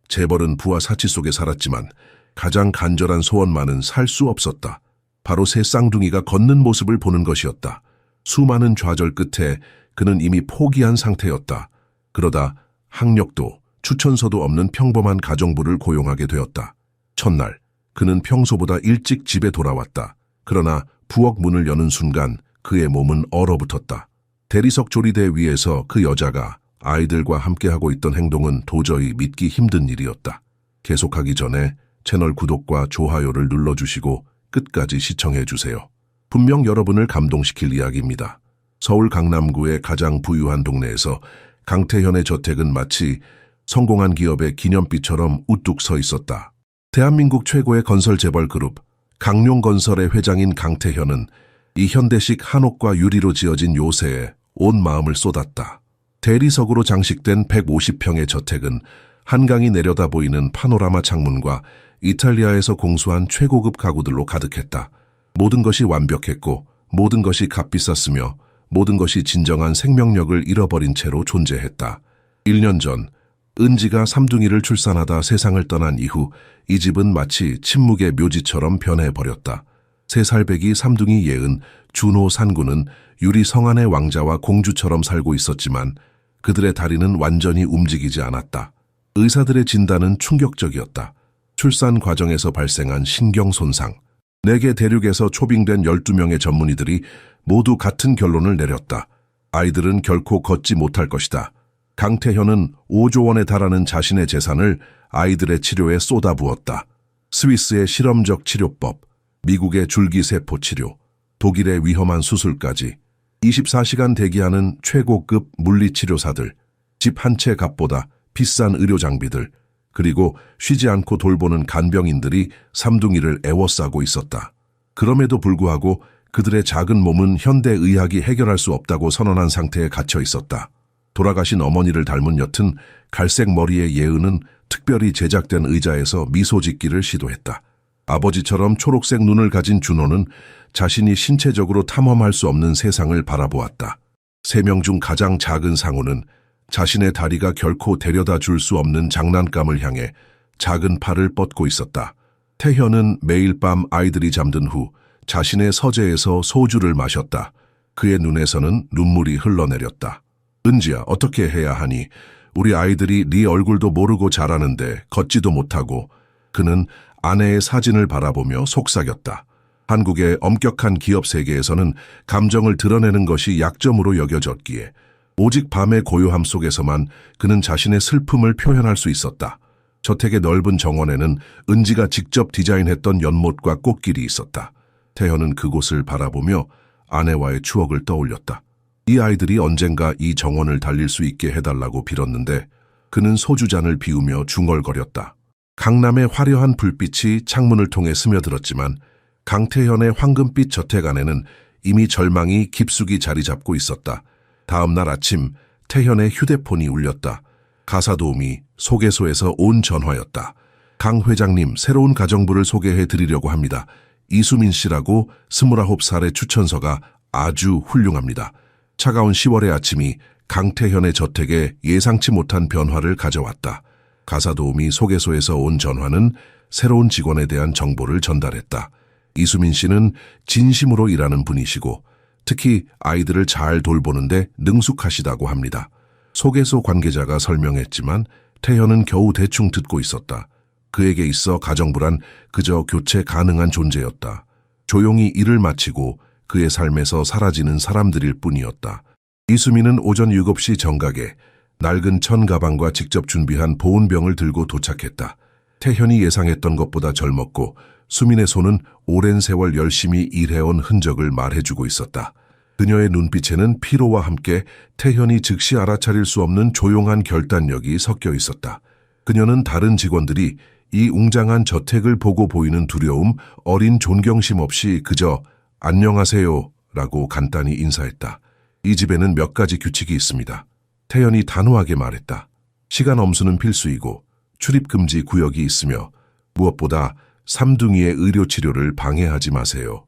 재벌은 부와 사치 속에 살았지만 가장 간절한 소원만은 살 수 없었다. 바로 새 쌍둥이가 걷는 모습을 보는 것이었다. 수많은 좌절 끝에 그는 이미 포기한 상태였다. 그러다 학력도 추천서도 없는 평범한 가정부를 고용하게 되었다. 첫날, 그는 평소보다 일찍 집에 돌아왔다. 그러나 부엌 문을 여는 순간 그의 몸은 얼어붙었다. 대리석 조리대 위에서 그 여자가 아이들과 함께하고 있던 행동은 도저히 믿기 힘든 일이었다. 계속하기 전에 채널 구독과 좋아요를 눌러주시고 끝까지 시청해주세요. 분명 여러분을 감동시킬 이야기입니다. 서울 강남구의 가장 부유한 동네에서 강태현의 저택은 마치 성공한 기업의 기념비처럼 우뚝 서 있었다. 대한민국 최고의 건설 재벌 그룹 강룡건설의 회장인 강태현은 이 현대식 한옥과 유리로 지어진 요새에 온 마음을 쏟았다. 대리석으로 장식된 150평의 저택은 한강이 내려다 보이는 파노라마 창문과 이탈리아에서 공수한 최고급 가구들로 가득했다. 모든 것이 완벽했고 모든 것이 값비쌌으며 모든 것이 진정한 생명력을 잃어버린 채로 존재했다. 1년 전 은지가 삼둥이를 출산하다 세상을 떠난 이후 이 집은 마치 침묵의 묘지처럼 변해버렸다. 3살배기 삼둥이 예은, 준호, 산구는 유리 성안의 왕자와 공주처럼 살고 있었지만 그들의 다리는 완전히 움직이지 않았다. 의사들의 진단은 충격적이었다. 출산 과정에서 발생한 신경 손상. 4개 대륙에서 초빙된 12명의 전문의들이 모두 같은 결론을 내렸다. 아이들은 결코 걷지 못할 것이다. 강태현은 5조 원에 달하는 자신의 재산을 아이들의 치료에 쏟아부었다. 스위스의 실험적 치료법, 미국의 줄기세포 치료, 독일의 위험한 수술까지 24시간 대기하는 최고급 물리치료사들, 집 한 채 값보다 비싼 의료장비들, 그리고 쉬지 않고 돌보는 간병인들이 삼둥이를 애워싸고 있었다. 그럼에도 불구하고 그들의 작은 몸은 현대의학이 해결할 수 없다고 선언한 상태에 갇혀 있었다. 돌아가신 어머니를 닮은 옅은 갈색 머리의 예은은 특별히 제작된 의자에서 미소 짓기를 시도했다. 아버지처럼 초록색 눈을 가진 준호는 자신이 신체적으로 탐험할 수 없는 세상을 바라보았다. 3명 중 가장 작은 상우는 자신의 다리가 결코 데려다 줄 수 없는 장난감을 향해 작은 팔을 뻗고 있었다. 태현은 매일 밤 아이들이 잠든 후 자신의 서재에서 소주를 마셨다. 그의 눈에서는 눈물이 흘러내렸다. 은지야, 어떻게 해야 하니? 우리 아이들이 네 얼굴도 모르고 자라는데 걷지도 못하고. 그는 아내의 사진을 바라보며 속삭였다. 한국의 엄격한 기업 세계에서는 감정을 드러내는 것이 약점으로 여겨졌기에 오직 밤의 고요함 속에서만 그는 자신의 슬픔을 표현할 수 있었다. 저택의 넓은 정원에는 은지가 직접 디자인했던 연못과 꽃길이 있었다. 태현은 그곳을 바라보며 아내와의 추억을 떠올렸다. 이 아이들이 언젠가 이 정원을 달릴 수 있게 해달라고 빌었는데 그는 소주잔을 비우며 중얼거렸다. 강남의 화려한 불빛이 창문을 통해 스며들었지만 강태현의 황금빛 저택 안에는 이미 절망이 깊숙이 자리 잡고 있었다. 다음 날 아침 태현의 휴대폰이 울렸다. 가사도우미 소개소에서 온 전화였다. 강 회장님, 새로운 가정부를 소개해 드리려고 합니다. 이수민 씨라고 29살의 추천서가 아주 훌륭합니다. 차가운 10월의 아침이 강태현의 저택에 예상치 못한 변화를 가져왔다. 가사도우미 소개소에서 온 전화는 새로운 직원에 대한 정보를 전달했다. 이수민 씨는 진심으로 일하는 분이시고 특히 아이들을 잘 돌보는데 능숙하시다고 합니다. 소개소 관계자가 설명했지만 태현은 겨우 대충 듣고 있었다. 그에게 있어 가정부란 그저 교체 가능한 존재였다. 조용히 일을 마치고 그의 삶에서 사라지는 사람들일 뿐이었다. 이수민은 오전 7시 정각에 낡은 천 가방과 직접 준비한 보온병을 들고 도착했다. 태현이 예상했던 것보다 젊었고 수민의 손은 오랜 세월 열심히 일해온 흔적을 말해주고 있었다. 그녀의 눈빛에는 피로와 함께 태현이 즉시 알아차릴 수 없는 조용한 결단력이 섞여 있었다. 그녀는 다른 직원들이 이 웅장한 저택을 보고 보이는 두려움, 어린 존경심 없이 그저 안녕하세요 라고 간단히 인사했다. 이 집에는 몇 가지 규칙이 있습니다. 태연이 단호하게 말했다. 시간 엄수는 필수이고 출입금지 구역이 있으며 무엇보다 삼둥이의 의료치료를 방해하지 마세요.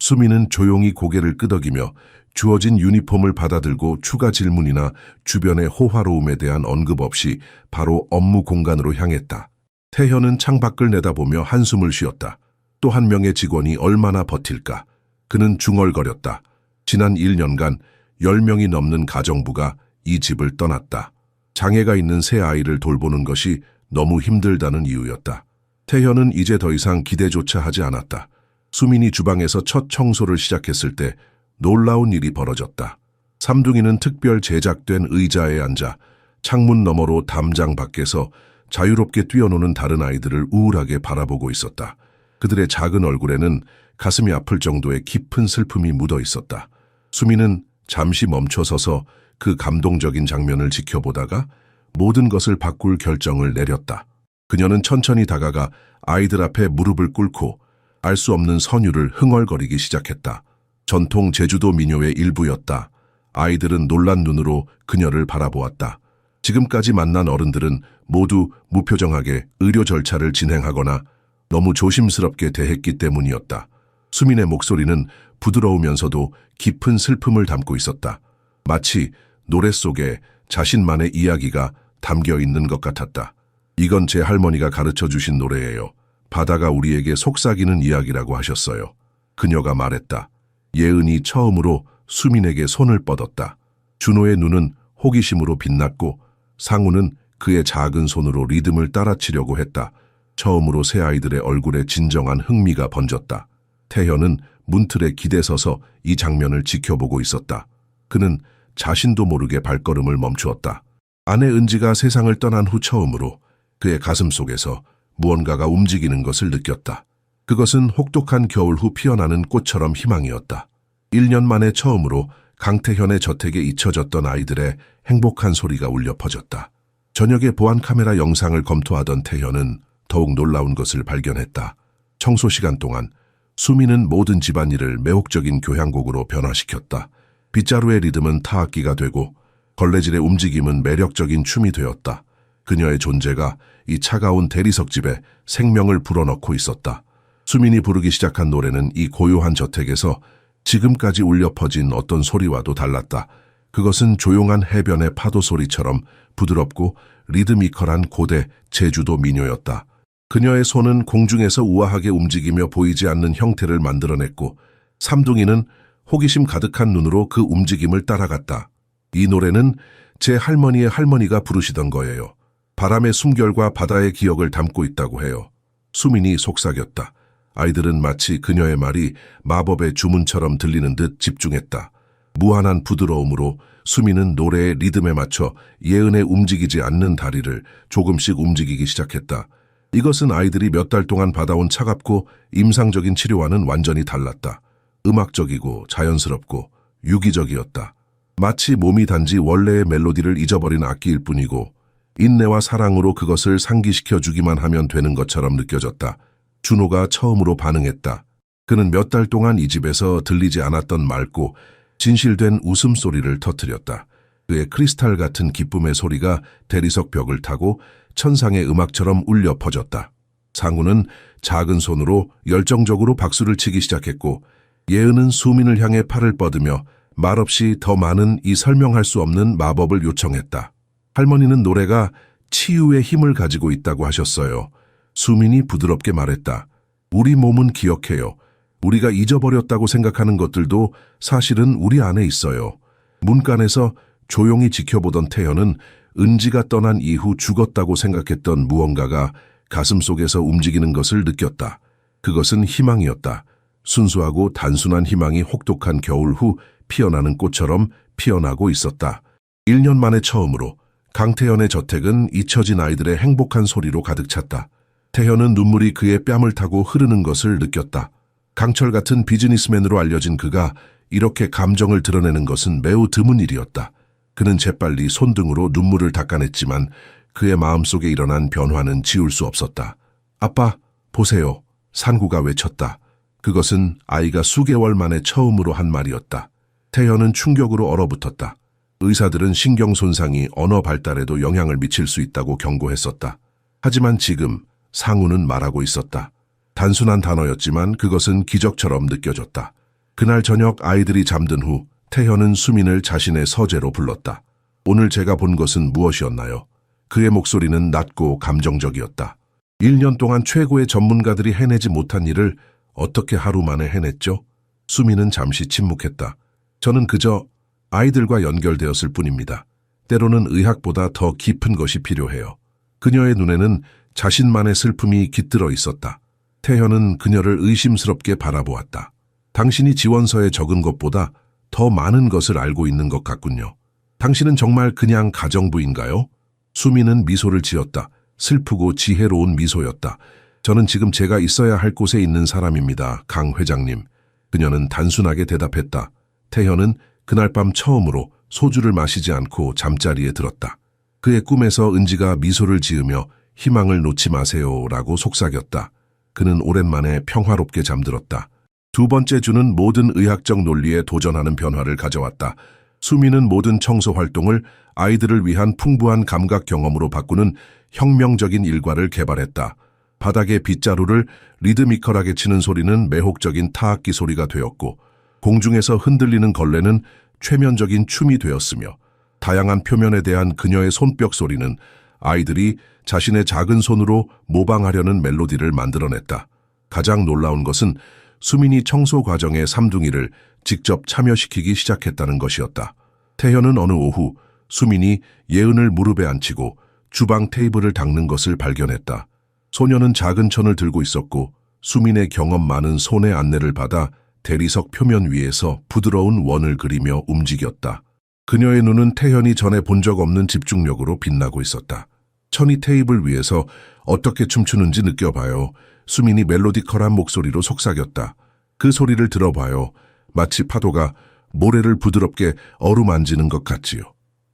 수미는 조용히 고개를 끄덕이며 주어진 유니폼을 받아들고 추가 질문이나 주변의 호화로움에 대한 언급 없이 바로 업무 공간으로 향했다. 태현은 창밖을 내다보며 한숨을 쉬었다. 또 한 명의 직원이 얼마나 버틸까? 그는 중얼거렸다. 지난 1년간 10명이 넘는 가정부가 이 집을 떠났다. 장애가 있는 새 아이를 돌보는 것이 너무 힘들다는 이유였다. 태현은 이제 더 이상 기대조차 하지 않았다. 수민이 주방에서 첫 청소를 시작했을 때 놀라운 일이 벌어졌다. 삼둥이는 특별 제작된 의자에 앉아 창문 너머로 담장 밖에서 자유롭게 뛰어노는 다른 아이들을 우울하게 바라보고 있었다. 그들의 작은 얼굴에는 가슴이 아플 정도의 깊은 슬픔이 묻어 있었다. 수민은 잠시 멈춰서서 그 감동적인 장면을 지켜보다가 모든 것을 바꿀 결정을 내렸다. 그녀는 천천히 다가가 아이들 앞에 무릎을 꿇고 알 수 없는 선율을 흥얼거리기 시작했다. 전통 제주도 민요의 일부였다. 아이들은 놀란 눈으로 그녀를 바라보았다. 지금까지 만난 어른들은 모두 무표정하게 의료 절차를 진행하거나 너무 조심스럽게 대했기 때문이었다. 수민의 목소리는 부드러우면서도 깊은 슬픔을 담고 있었다. 마치 노래 속에 자신만의 이야기가 담겨 있는 것 같았다. 이건 제 할머니가 가르쳐 주신 노래예요. 바다가 우리에게 속삭이는 이야기라고 하셨어요. 그녀가 말했다. 예은이 처음으로 수민에게 손을 뻗었다. 준호의 눈은 호기심으로 빛났고 상우는 그의 작은 손으로 리듬을 따라치려고 했다. 처음으로 새 아이들의 얼굴에 진정한 흥미가 번졌다. 태현은 문틀에 기대서서 이 장면을 지켜보고 있었다. 그는 자신도 모르게 발걸음을 멈추었다. 아내 은지가 세상을 떠난 후 처음으로 그의 가슴 속에서 무언가가 움직이는 것을 느꼈다. 그것은 혹독한 겨울 후 피어나는 꽃처럼 희망이었다. 1년 만에 처음으로 강태현의 저택에 잊혀졌던 아이들의 행복한 소리가 울려 퍼졌다. 저녁에 보안 카메라 영상을 검토하던 태현은 더욱 놀라운 것을 발견했다. 청소 시간 동안 수미는 모든 집안일을 매혹적인 교향곡으로 변화시켰다. 빗자루의 리듬은 타악기가 되고 걸레질의 움직임은 매력적인 춤이 되었다. 그녀의 존재가 이 차가운 대리석 집에 생명을 불어넣고 있었다. 수민이 부르기 시작한 노래는 이 고요한 저택에서 지금까지 울려 퍼진 어떤 소리와도 달랐다. 그것은 조용한 해변의 파도 소리처럼 부드럽고 리드미컬한 고대 제주도 민요였다. 그녀의 손은 공중에서 우아하게 움직이며 보이지 않는 형태를 만들어냈고 삼둥이는 호기심 가득한 눈으로 그 움직임을 따라갔다. 이 노래는 제 할머니의 할머니가 부르시던 거예요. 바람의 숨결과 바다의 기억을 담고 있다고 해요. 수민이 속삭였다. 아이들은 마치 그녀의 말이 마법의 주문처럼 들리는 듯 집중했다. 무한한 부드러움으로 수민은 노래의 리듬에 맞춰 예은의 움직이지 않는 다리를 조금씩 움직이기 시작했다. 이것은 아이들이 몇 달 동안 받아온 차갑고 임상적인 치료와는 완전히 달랐다. 음악적이고 자연스럽고 유기적이었다. 마치 몸이 단지 원래의 멜로디를 잊어버린 악기일 뿐이고 인내와 사랑으로 그것을 상기시켜 주기만 하면 되는 것처럼 느껴졌다. 준호가 처음으로 반응했다. 그는 몇 달 동안 이 집에서 들리지 않았던 맑고 진실된 웃음소리를 터뜨렸다. 그의 크리스탈 같은 기쁨의 소리가 대리석 벽을 타고 천상의 음악처럼 울려 퍼졌다. 상우는 작은 손으로 열정적으로 박수를 치기 시작했고 예은은 수민을 향해 팔을 뻗으며 말없이 더 많은 이 설명할 수 없는 마법을 요청했다. 할머니는 노래가 치유의 힘을 가지고 있다고 하셨어요. 수민이 부드럽게 말했다. 우리 몸은 기억해요. 우리가 잊어버렸다고 생각하는 것들도 사실은 우리 안에 있어요. 문간에서 조용히 지켜보던 태연은 은지가 떠난 이후 죽었다고 생각했던 무언가가 가슴속에서 움직이는 것을 느꼈다. 그것은 희망이었다. 순수하고 단순한 희망이 혹독한 겨울 후 피어나는 꽃처럼 피어나고 있었다. 1년 만에 처음으로 강태현의 저택은 잊혀진 아이들의 행복한 소리로 가득 찼다. 태현은 눈물이 그의 뺨을 타고 흐르는 것을 느꼈다. 강철 같은 비즈니스맨으로 알려진 그가 이렇게 감정을 드러내는 것은 매우 드문 일이었다. 그는 재빨리 손등으로 눈물을 닦아냈지만 그의 마음속에 일어난 변화는 지울 수 없었다. 아빠, 보세요. 산구가 외쳤다. 그것은 아이가 수개월 만에 처음으로 한 말이었다. 태현은 충격으로 얼어붙었다. 의사들은 신경 손상이 언어 발달에도 영향을 미칠 수 있다고 경고했었다. 하지만 지금 상우는 말하고 있었다. 단순한 단어였지만 그것은 기적처럼 느껴졌다. 그날 저녁 아이들이 잠든 후 태현은 수민을 자신의 서재로 불렀다. 오늘 제가 본 것은 무엇이었나요? 그의 목소리는 낮고 감정적이었다. 1년 동안 최고의 전문가들이 해내지 못한 일을 어떻게 하루 만에 해냈죠? 수민은 잠시 침묵했다. 저는 그저 아이들과 연결되었을 뿐입니다. 때로는 의학보다 더 깊은 것이 필요해요. 그녀의 눈에는 자신만의 슬픔이 깃들어 있었다. 태현은 그녀를 의심스럽게 바라보았다. 당신이 지원서에 적은 것보다 더 많은 것을 알고 있는 것 같군요. 당신은 정말 그냥 가정부인가요? 수민은 미소를 지었다. 슬프고 지혜로운 미소였다. 저는 지금 제가 있어야 할 곳에 있는 사람입니다, 강 회장님. 그녀는 단순하게 대답했다. 태현은 그날 밤 처음으로 소주를 마시지 않고 잠자리에 들었다. 그의 꿈에서 은지가 미소를 지으며 희망을 놓지 마세요라고 속삭였다. 그는 오랜만에 평화롭게 잠들었다. 두 번째 주는 모든 의학적 논리에 도전하는 변화를 가져왔다. 수민은 모든 청소 활동을 아이들을 위한 풍부한 감각 경험으로 바꾸는 혁명적인 일과를 개발했다. 바닥의 빗자루를 리드미컬하게 치는 소리는 매혹적인 타악기 소리가 되었고, 공중에서 흔들리는 걸레는 최면적인 춤이 되었으며, 다양한 표면에 대한 그녀의 손뼉 소리는 아이들이 자신의 작은 손으로 모방하려는 멜로디를 만들어냈다. 가장 놀라운 것은 수민이 청소 과정의 삼둥이를 직접 참여시키기 시작했다는 것이었다. 태현은 어느 오후 수민이 예은을 무릎에 앉히고 주방 테이블을 닦는 것을 발견했다. 소녀는 작은 천을 들고 있었고 수민의 경험 많은 손의 안내를 받아 대리석 표면 위에서 부드러운 원을 그리며 움직였다. 그녀의 눈은 태현이 전에 본 적 없는 집중력으로 빛나고 있었다. 천이 테이블 위에서 어떻게 춤추는지 느껴봐요. 수민이 멜로디컬한 목소리로 속삭였다. 그 소리를 들어봐요. 마치 파도가 모래를 부드럽게 어루만지는 것 같지요.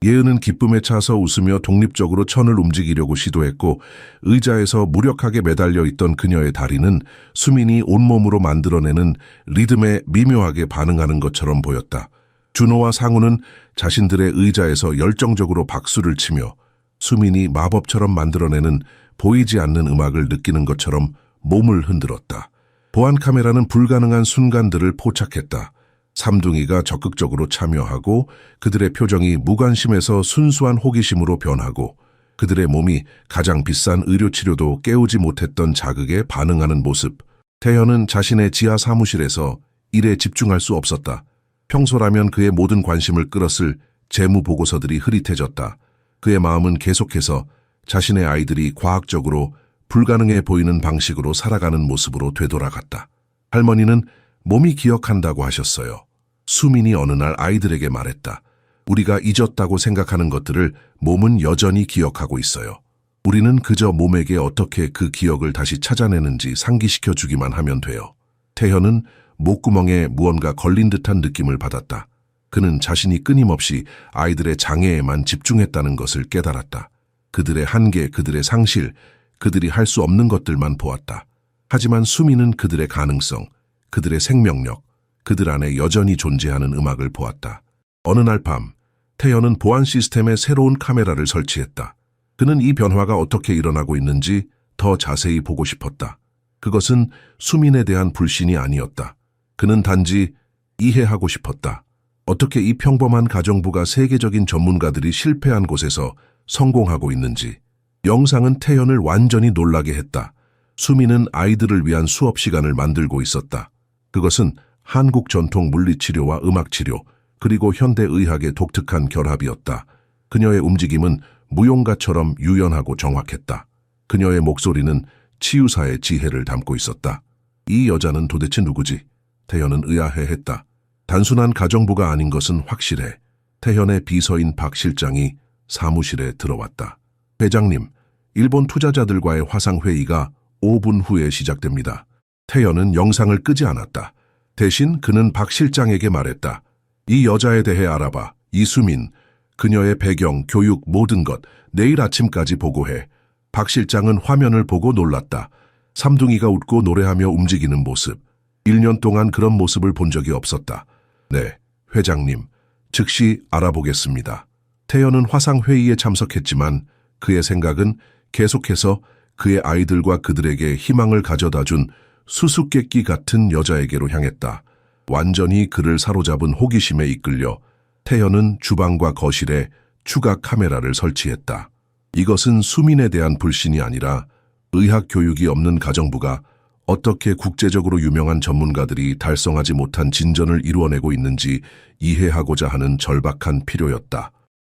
예은은 기쁨에 차서 웃으며 독립적으로 천을 움직이려고 시도했고, 의자에서 무력하게 매달려 있던 그녀의 다리는 수민이 온몸으로 만들어내는 리듬에 미묘하게 반응하는 것처럼 보였다. 준호와 상우는 자신들의 의자에서 열정적으로 박수를 치며 수민이 마법처럼 만들어내는 보이지 않는 음악을 느끼는 것처럼 몸을 흔들었다. 보안 카메라는 불가능한 순간들을 포착했다. 삼둥이가 적극적으로 참여하고 그들의 표정이 무관심에서 순수한 호기심으로 변하고 그들의 몸이 가장 비싼 의료치료도 깨우지 못했던 자극에 반응하는 모습. 태현은 자신의 지하 사무실에서 일에 집중할 수 없었다. 평소라면 그의 모든 관심을 끌었을 재무 보고서들이 흐릿해졌다. 그의 마음은 계속해서 자신의 아이들이 과학적으로 불가능해 보이는 방식으로 살아가는 모습으로 되돌아갔다. 할머니는 몸이 기억한다고 하셨어요. 수민이 어느 날 아이들에게 말했다. 우리가 잊었다고 생각하는 것들을 몸은 여전히 기억하고 있어요. 우리는 그저 몸에게 어떻게 그 기억을 다시 찾아내는지 상기시켜 주기만 하면 돼요. 태현은 목구멍에 무언가 걸린 듯한 느낌을 받았다. 그는 자신이 끊임없이 아이들의 장애에만 집중했다는 것을 깨달았다. 그들의 한계, 그들의 상실, 그들이 할 수 없는 것들만 보았다. 하지만 수민은 그들의 가능성, 그들의 생명력, 그들 안에 여전히 존재하는 음악을 보았다. 어느 날 밤, 태현은 보안 시스템에 새로운 카메라를 설치했다. 그는 이 변화가 어떻게 일어나고 있는지 더 자세히 보고 싶었다. 그것은 수민에 대한 불신이 아니었다. 그는 단지 이해하고 싶었다. 어떻게 이 평범한 가정부가 세계적인 전문가들이 실패한 곳에서 성공하고 있는지. 영상은 태현을 완전히 놀라게 했다. 수민은 아이들을 위한 수업 시간을 만들고 있었다. 그것은 한국 전통 물리치료와 음악치료, 그리고 현대의학의 독특한 결합이었다. 그녀의 움직임은 무용가처럼 유연하고 정확했다. 그녀의 목소리는 치유사의 지혜를 담고 있었다. 이 여자는 도대체 누구지? 태현은 의아해했다. 단순한 가정부가 아닌 것은 확실해. 태현의 비서인 박 실장이 사무실에 들어왔다. 회장님, 일본 투자자들과의 화상회의가 5분 후에 시작됩니다. 태현은 영상을 끄지 않았다. 대신 그는 박 실장에게 말했다. 이 여자에 대해 알아봐. 이수민. 그녀의 배경, 교육, 모든 것. 내일 아침까지 보고해. 박 실장은 화면을 보고 놀랐다. 삼둥이가 웃고 노래하며 움직이는 모습. 1년 동안 그런 모습을 본 적이 없었다. 네, 회장님. 즉시 알아보겠습니다. 태현은 화상회의에 참석했지만 그의 생각은 계속해서 그의 아이들과 그들에게 희망을 가져다준 수수께끼 같은 여자에게로 향했다. 완전히 그를 사로잡은 호기심에 이끌려 태현은 주방과 거실에 추가 카메라를 설치했다. 이것은 수민에 대한 불신이 아니라 의학 교육이 없는 가정부가 어떻게 국제적으로 유명한 전문가들이 달성하지 못한 진전을 이루어내고 있는지 이해하고자 하는 절박한 필요였다.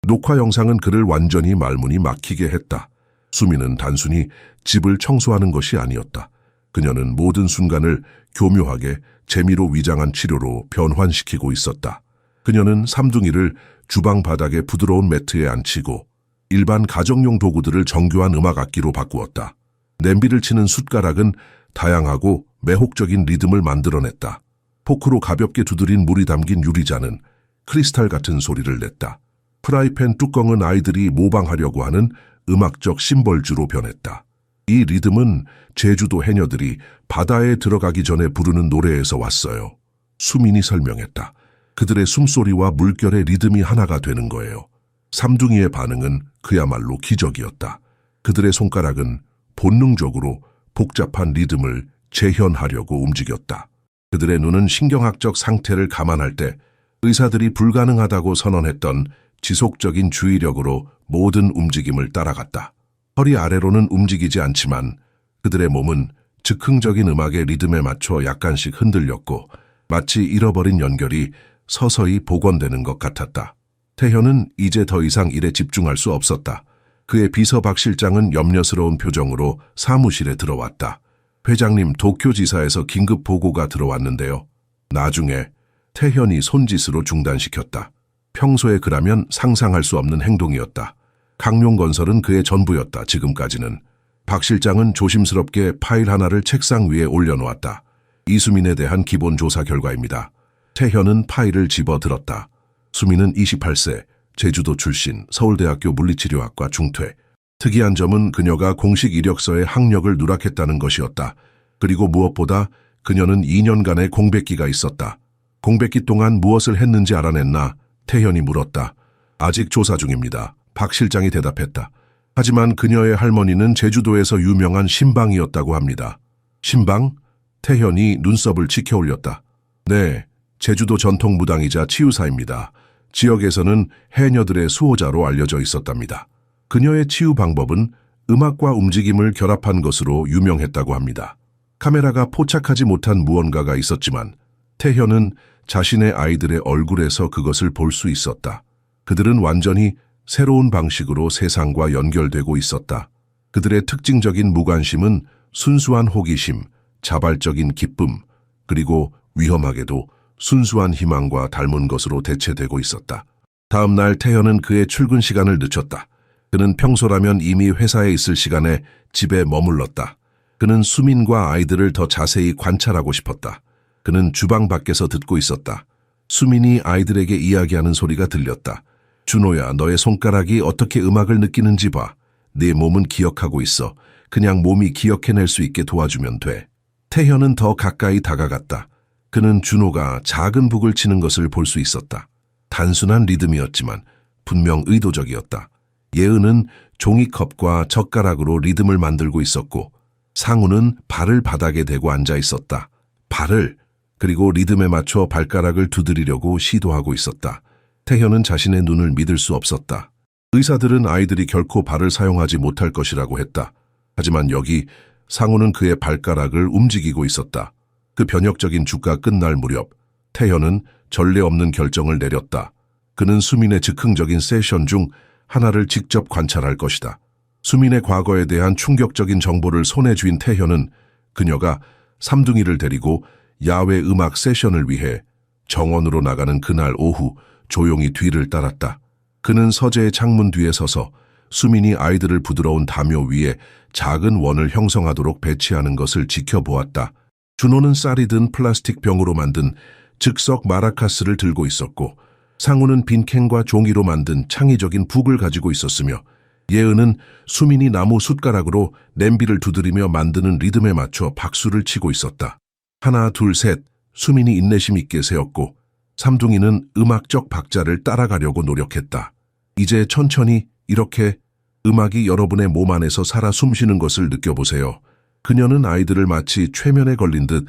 녹화 영상은 그를 완전히 말문이 막히게 했다. 수민은 단순히 집을 청소하는 것이 아니었다. 그녀는 모든 순간을 교묘하게 재미로 위장한 치료로 변환시키고 있었다. 그녀는 삼둥이를 주방 바닥에 부드러운 매트에 앉히고 일반 가정용 도구들을 정교한 음악 악기로 바꾸었다. 냄비를 치는 숟가락은 다양하고 매혹적인 리듬을 만들어냈다. 포크로 가볍게 두드린 물이 담긴 유리잔은 크리스탈 같은 소리를 냈다. 프라이팬 뚜껑은 아이들이 모방하려고 하는 음악적 심벌주로 변했다. 이 리듬은 제주도 해녀들이 바다에 들어가기 전에 부르는 노래에서 왔어요. 수민이 설명했다. 그들의 숨소리와 물결의 리듬이 하나가 되는 거예요. 삼둥이의 반응은 그야말로 기적이었다. 그들의 손가락은 본능적으로 복잡한 리듬을 재현하려고 움직였다. 그들의 눈은 신경학적 상태를 감안할 때 의사들이 불가능하다고 선언했던 지속적인 주의력으로 모든 움직임을 따라갔다. 허리 아래로는 움직이지 않지만 그들의 몸은 즉흥적인 음악의 리듬에 맞춰 약간씩 흔들렸고 마치 잃어버린 연결이 서서히 복원되는 것 같았다. 태현은 이제 더 이상 일에 집중할 수 없었다. 그의 비서 박 실장은 염려스러운 표정으로 사무실에 들어왔다. 회장님, 도쿄지사에서 긴급 보고가 들어왔는데요. 나중에 태현이 손짓으로 중단시켰다. 평소에 그라면 상상할 수 없는 행동이었다. 강룡건설은 그의 전부였다. 지금까지는. 박 실장은 조심스럽게 파일 하나를 책상 위에 올려놓았다. 이수민에 대한 기본 조사 결과입니다. 태현은 파일을 집어들었다. 수민은 28세, 제주도 출신, 서울대학교 물리치료학과 중퇴. 특이한 점은 그녀가 공식 이력서에 학력을 누락했다는 것이었다. 그리고 무엇보다 그녀는 2년간의 공백기가 있었다. 공백기 동안 무엇을 했는지 알아냈나? 태현이 물었다. 아직 조사 중입니다. 박 실장이 대답했다. 하지만 그녀의 할머니는 제주도에서 유명한 신방이었다고 합니다. 신방? 태현이 눈썹을 치켜 올렸다. 네, 제주도 전통 무당이자 치유사입니다. 지역에서는 해녀들의 수호자로 알려져 있었답니다. 그녀의 치유 방법은 음악과 움직임을 결합한 것으로 유명했다고 합니다. 카메라가 포착하지 못한 무언가가 있었지만 태현은 자신의 아이들의 얼굴에서 그것을 볼 수 있었다. 그들은 완전히 새로운 방식으로 세상과 연결되고 있었다. 그들의 특징적인 무관심은 순수한 호기심, 자발적인 기쁨, 그리고 위험하게도 순수한 희망과 닮은 것으로 대체되고 있었다. 다음 날 태현은 그의 출근 시간을 늦췄다. 그는 평소라면 이미 회사에 있을 시간에 집에 머물렀다. 그는 수민과 아이들을 더 자세히 관찰하고 싶었다. 그는 주방 밖에서 듣고 있었다. 수민이 아이들에게 이야기하는 소리가 들렸다. 준호야, 너의 손가락이 어떻게 음악을 느끼는지 봐. 네 몸은 기억하고 있어. 그냥 몸이 기억해낼 수 있게 도와주면 돼. 태현은 더 가까이 다가갔다. 그는 준호가 작은 북을 치는 것을 볼 수 있었다. 단순한 리듬이었지만 분명 의도적이었다. 예은은 종이컵과 젓가락으로 리듬을 만들고 있었고 상우는 발을 바닥에 대고 앉아 있었다. 발을, 그리고 리듬에 맞춰 발가락을 두드리려고 시도하고 있었다. 태현은 자신의 눈을 믿을 수 없었다. 의사들은 아이들이 결코 발을 사용하지 못할 것이라고 했다. 하지만 여기 상우는 그의 발가락을 움직이고 있었다. 그 변혁적인 주가 끝날 무렵 태현은 전례 없는 결정을 내렸다. 그는 수민의 즉흥적인 세션 중 하나를 직접 관찰할 것이다. 수민의 과거에 대한 충격적인 정보를 손에 쥔 태현은 그녀가 삼둥이를 데리고 야외 음악 세션을 위해 정원으로 나가는 그날 오후 조용히 뒤를 따랐다. 그는 서재의 창문 뒤에 서서 수민이 아이들을 부드러운 담요 위에 작은 원을 형성하도록 배치하는 것을 지켜보았다. 준호는 쌀이 든 플라스틱 병으로 만든 즉석 마라카스를 들고 있었고 상우는 빈캔과 종이로 만든 창의적인 북을 가지고 있었으며 예은은 수민이 나무 숟가락으로 냄비를 두드리며 만드는 리듬에 맞춰 박수를 치고 있었다. 하나, 둘, 셋, 수민이 인내심 있게 세었고 삼둥이는 음악적 박자를 따라가려고 노력했다. 이제 천천히 이렇게 음악이 여러분의 몸 안에서 살아 숨쉬는 것을 느껴보세요. 그녀는 아이들을 마치 최면에 걸린 듯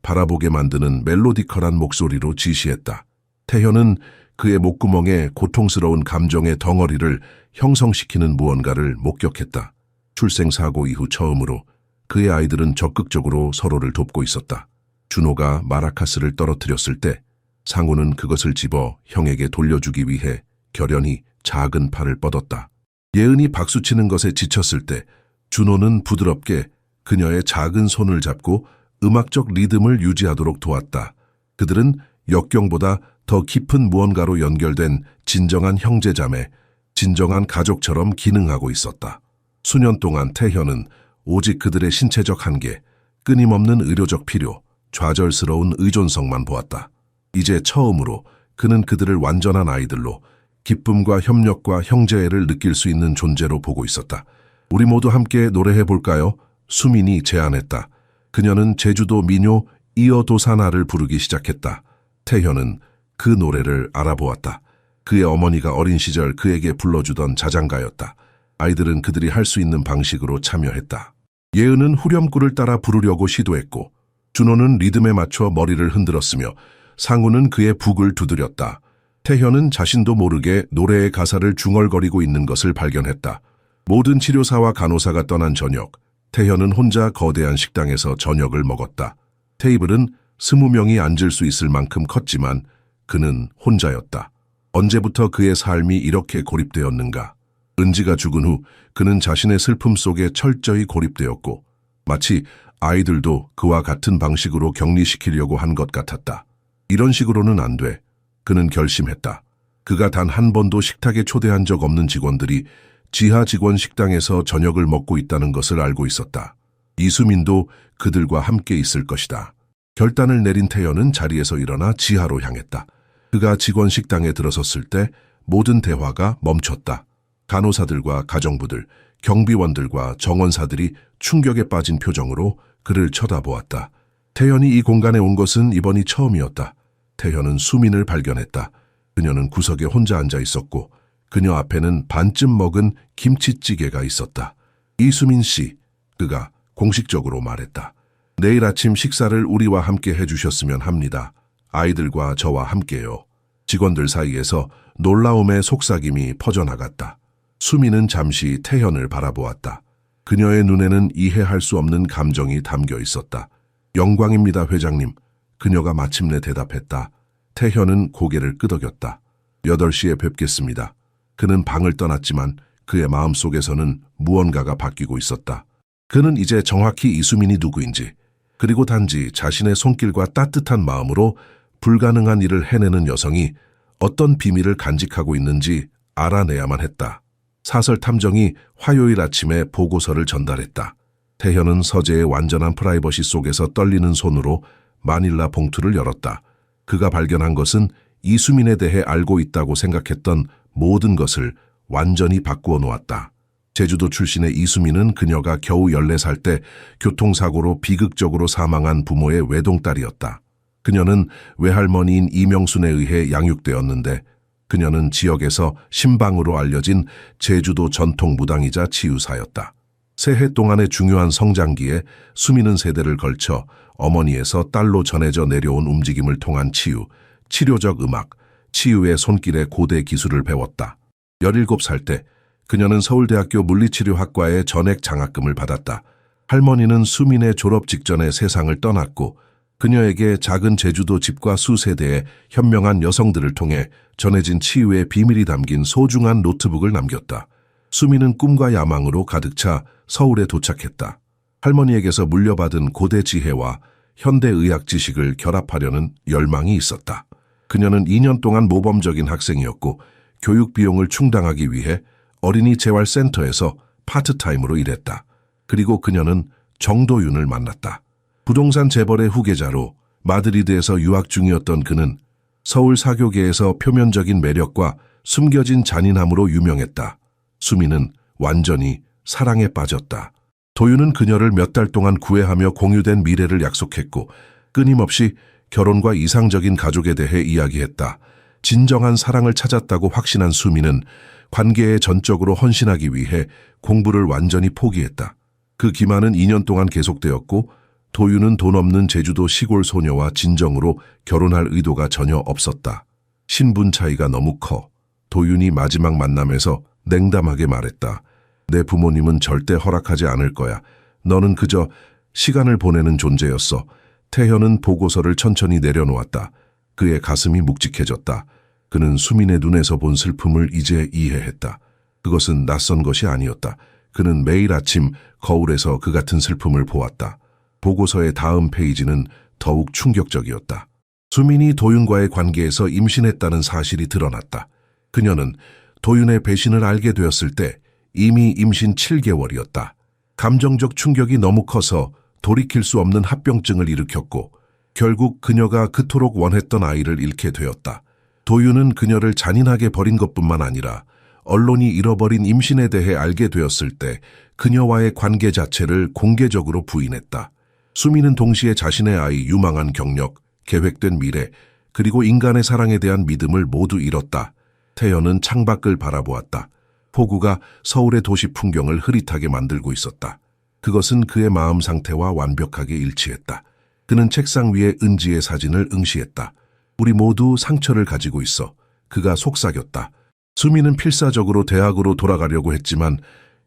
바라보게 만드는 멜로디컬한 목소리로 지시했다. 태현은 그의 목구멍에 고통스러운 감정의 덩어리를 형성시키는 무언가를 목격했다. 출생사고 이후 처음으로 그의 아이들은 적극적으로 서로를 돕고 있었다. 준호가 마라카스를 떨어뜨렸을 때 상우는 그것을 집어 형에게 돌려주기 위해 결연히 작은 팔을 뻗었다. 예은이 박수치는 것에 지쳤을 때 준호는 부드럽게 그녀의 작은 손을 잡고 음악적 리듬을 유지하도록 도왔다. 그들은 역경보다 더 깊은 무언가로 연결된 진정한 형제자매, 진정한 가족처럼 기능하고 있었다. 수년 동안 태현은 오직 그들의 신체적 한계, 끊임없는 의료적 필요, 좌절스러운 의존성만 보았다. 이제 처음으로 그는 그들을 완전한 아이들로 기쁨과 협력과 형제애를 느낄 수 있는 존재로 보고 있었다. 우리 모두 함께 노래해 볼까요? 수민이 제안했다. 그녀는 제주도 민요 이어도사나를 부르기 시작했다. 태현은 그 노래를 알아보았다. 그의 어머니가 어린 시절 그에게 불러주던 자장가였다. 아이들은 그들이 할 수 있는 방식으로 참여했다. 예은은 후렴구를 따라 부르려고 시도했고 준호는 리듬에 맞춰 머리를 흔들었으며 상우는 그의 북을 두드렸다. 태현은 자신도 모르게 노래의 가사를 중얼거리고 있는 것을 발견했다. 모든 치료사와 간호사가 떠난 저녁, 태현은 혼자 거대한 식당에서 저녁을 먹었다. 테이블은 20명이 앉을 수 있을 만큼 컸지만 그는 혼자였다. 언제부터 그의 삶이 이렇게 고립되었는가? 은지가 죽은 후 그는 자신의 슬픔 속에 철저히 고립되었고 마치 아이들도 그와 같은 방식으로 격리시키려고 한 것 같았다. 이런 식으로는 안 돼. 그는 결심했다. 그가 단 한 번도 식탁에 초대한 적 없는 직원들이 지하 직원 식당에서 저녁을 먹고 있다는 것을 알고 있었다. 이수민도 그들과 함께 있을 것이다. 결단을 내린 태연은 자리에서 일어나 지하로 향했다. 그가 직원 식당에 들어섰을 때 모든 대화가 멈췄다. 간호사들과 가정부들, 경비원들과 정원사들이 충격에 빠진 표정으로 그를 쳐다보았다. 태연이 이 공간에 온 것은 이번이 처음이었다. 태연은 수민을 발견했다. 그녀는 구석에 혼자 앉아 있었고 그녀 앞에는 반쯤 먹은 김치찌개가 있었다. 이수민 씨, 그가 공식적으로 말했다. 내일 아침 식사를 우리와 함께 해주셨으면 합니다. 아이들과 저와 함께요. 직원들 사이에서 놀라움의 속삭임이 퍼져나갔다. 수민은 잠시 태현을 바라보았다. 그녀의 눈에는 이해할 수 없는 감정이 담겨 있었다. 영광입니다, 회장님. 그녀가 마침내 대답했다. 태현은 고개를 끄덕였다. 8시에 뵙겠습니다. 그는 방을 떠났지만 그의 마음속에서는 무언가가 바뀌고 있었다. 그는 이제 정확히 이수민이 누구인지, 그리고 단지 자신의 손길과 따뜻한 마음으로 불가능한 일을 해내는 여성이 어떤 비밀을 간직하고 있는지 알아내야만 했다. 사설 탐정이 화요일 아침에 보고서를 전달했다. 태현은 서재의 완전한 프라이버시 속에서 떨리는 손으로 마닐라 봉투를 열었다. 그가 발견한 것은 이수민에 대해 알고 있다고 생각했던 모든 것을 완전히 바꾸어 놓았다. 제주도 출신의 이수민은 그녀가 겨우 14살 때 교통사고로 비극적으로 사망한 부모의 외동딸이었다. 그녀는 외할머니인 이명순에 의해 양육되었는데 그녀는 지역에서 신방으로 알려진 제주도 전통 무당이자 치유사였다. 새해 동안의 중요한 성장기에 수민은 세대를 걸쳐 어머니에서 딸로 전해져 내려온 움직임을 통한 치유, 치료적 음악, 치유의 손길의 고대 기술을 배웠다. 17살 때 그녀는 서울대학교 물리치료학과의 전액 장학금을 받았다. 할머니는 수민의 졸업 직전에 세상을 떠났고 그녀에게 작은 제주도 집과 수세대의 현명한 여성들을 통해 전해진 치유의 비밀이 담긴 소중한 노트북을 남겼다. 수민은 꿈과 야망으로 가득 차 서울에 도착했다. 할머니에게서 물려받은 고대 지혜와 현대 의학 지식을 결합하려는 열망이 있었다. 그녀는 2년 동안 모범적인 학생이었고 교육 비용을 충당하기 위해 어린이 재활센터에서 파트타임으로 일했다. 그리고 그녀는 정도윤을 만났다. 부동산 재벌의 후계자로 마드리드에서 유학 중이었던 그는 서울 사교계에서 표면적인 매력과 숨겨진 잔인함으로 유명했다. 수민은 완전히 사랑에 빠졌다. 도윤은 그녀를 몇 달 동안 구애하며 공유된 미래를 약속했고 끊임없이 결혼과 이상적인 가족에 대해 이야기했다. 진정한 사랑을 찾았다고 확신한 수민은 관계에 전적으로 헌신하기 위해 공부를 완전히 포기했다. 그 기만은 2년 동안 계속되었고 도윤은 돈 없는 제주도 시골 소녀와 진정으로 결혼할 의도가 전혀 없었다. 신분 차이가 너무 커. 도윤이 마지막 만남에서 냉담하게 말했다. 내 부모님은 절대 허락하지 않을 거야. 너는 그저 시간을 보내는 존재였어. 태현은 보고서를 천천히 내려놓았다. 그의 가슴이 묵직해졌다. 그는 수민의 눈에서 본 슬픔을 이제 이해했다. 그것은 낯선 것이 아니었다. 그는 매일 아침 거울에서 그 같은 슬픔을 보았다. 보고서의 다음 페이지는 더욱 충격적이었다. 수민이 도윤과의 관계에서 임신했다는 사실이 드러났다. 그녀는 도윤의 배신을 알게 되었을 때 이미 임신 7개월이었다. 감정적 충격이 너무 커서 돌이킬 수 없는 합병증을 일으켰고 결국 그녀가 그토록 원했던 아이를 잃게 되었다. 도윤은 그녀를 잔인하게 버린 것뿐만 아니라 언론이 잃어버린 임신에 대해 알게 되었을 때 그녀와의 관계 자체를 공개적으로 부인했다. 수민은 동시에 자신의 아이, 유망한 경력, 계획된 미래, 그리고 인간의 사랑에 대한 믿음을 모두 잃었다. 태연은 창밖을 바라보았다. 폭우가 서울의 도시 풍경을 흐릿하게 만들고 있었다. 그것은 그의 마음 상태와 완벽하게 일치했다. 그는 책상 위에 은지의 사진을 응시했다. 우리 모두 상처를 가지고 있어. 그가 속삭였다. 수민은 필사적으로 대학으로 돌아가려고 했지만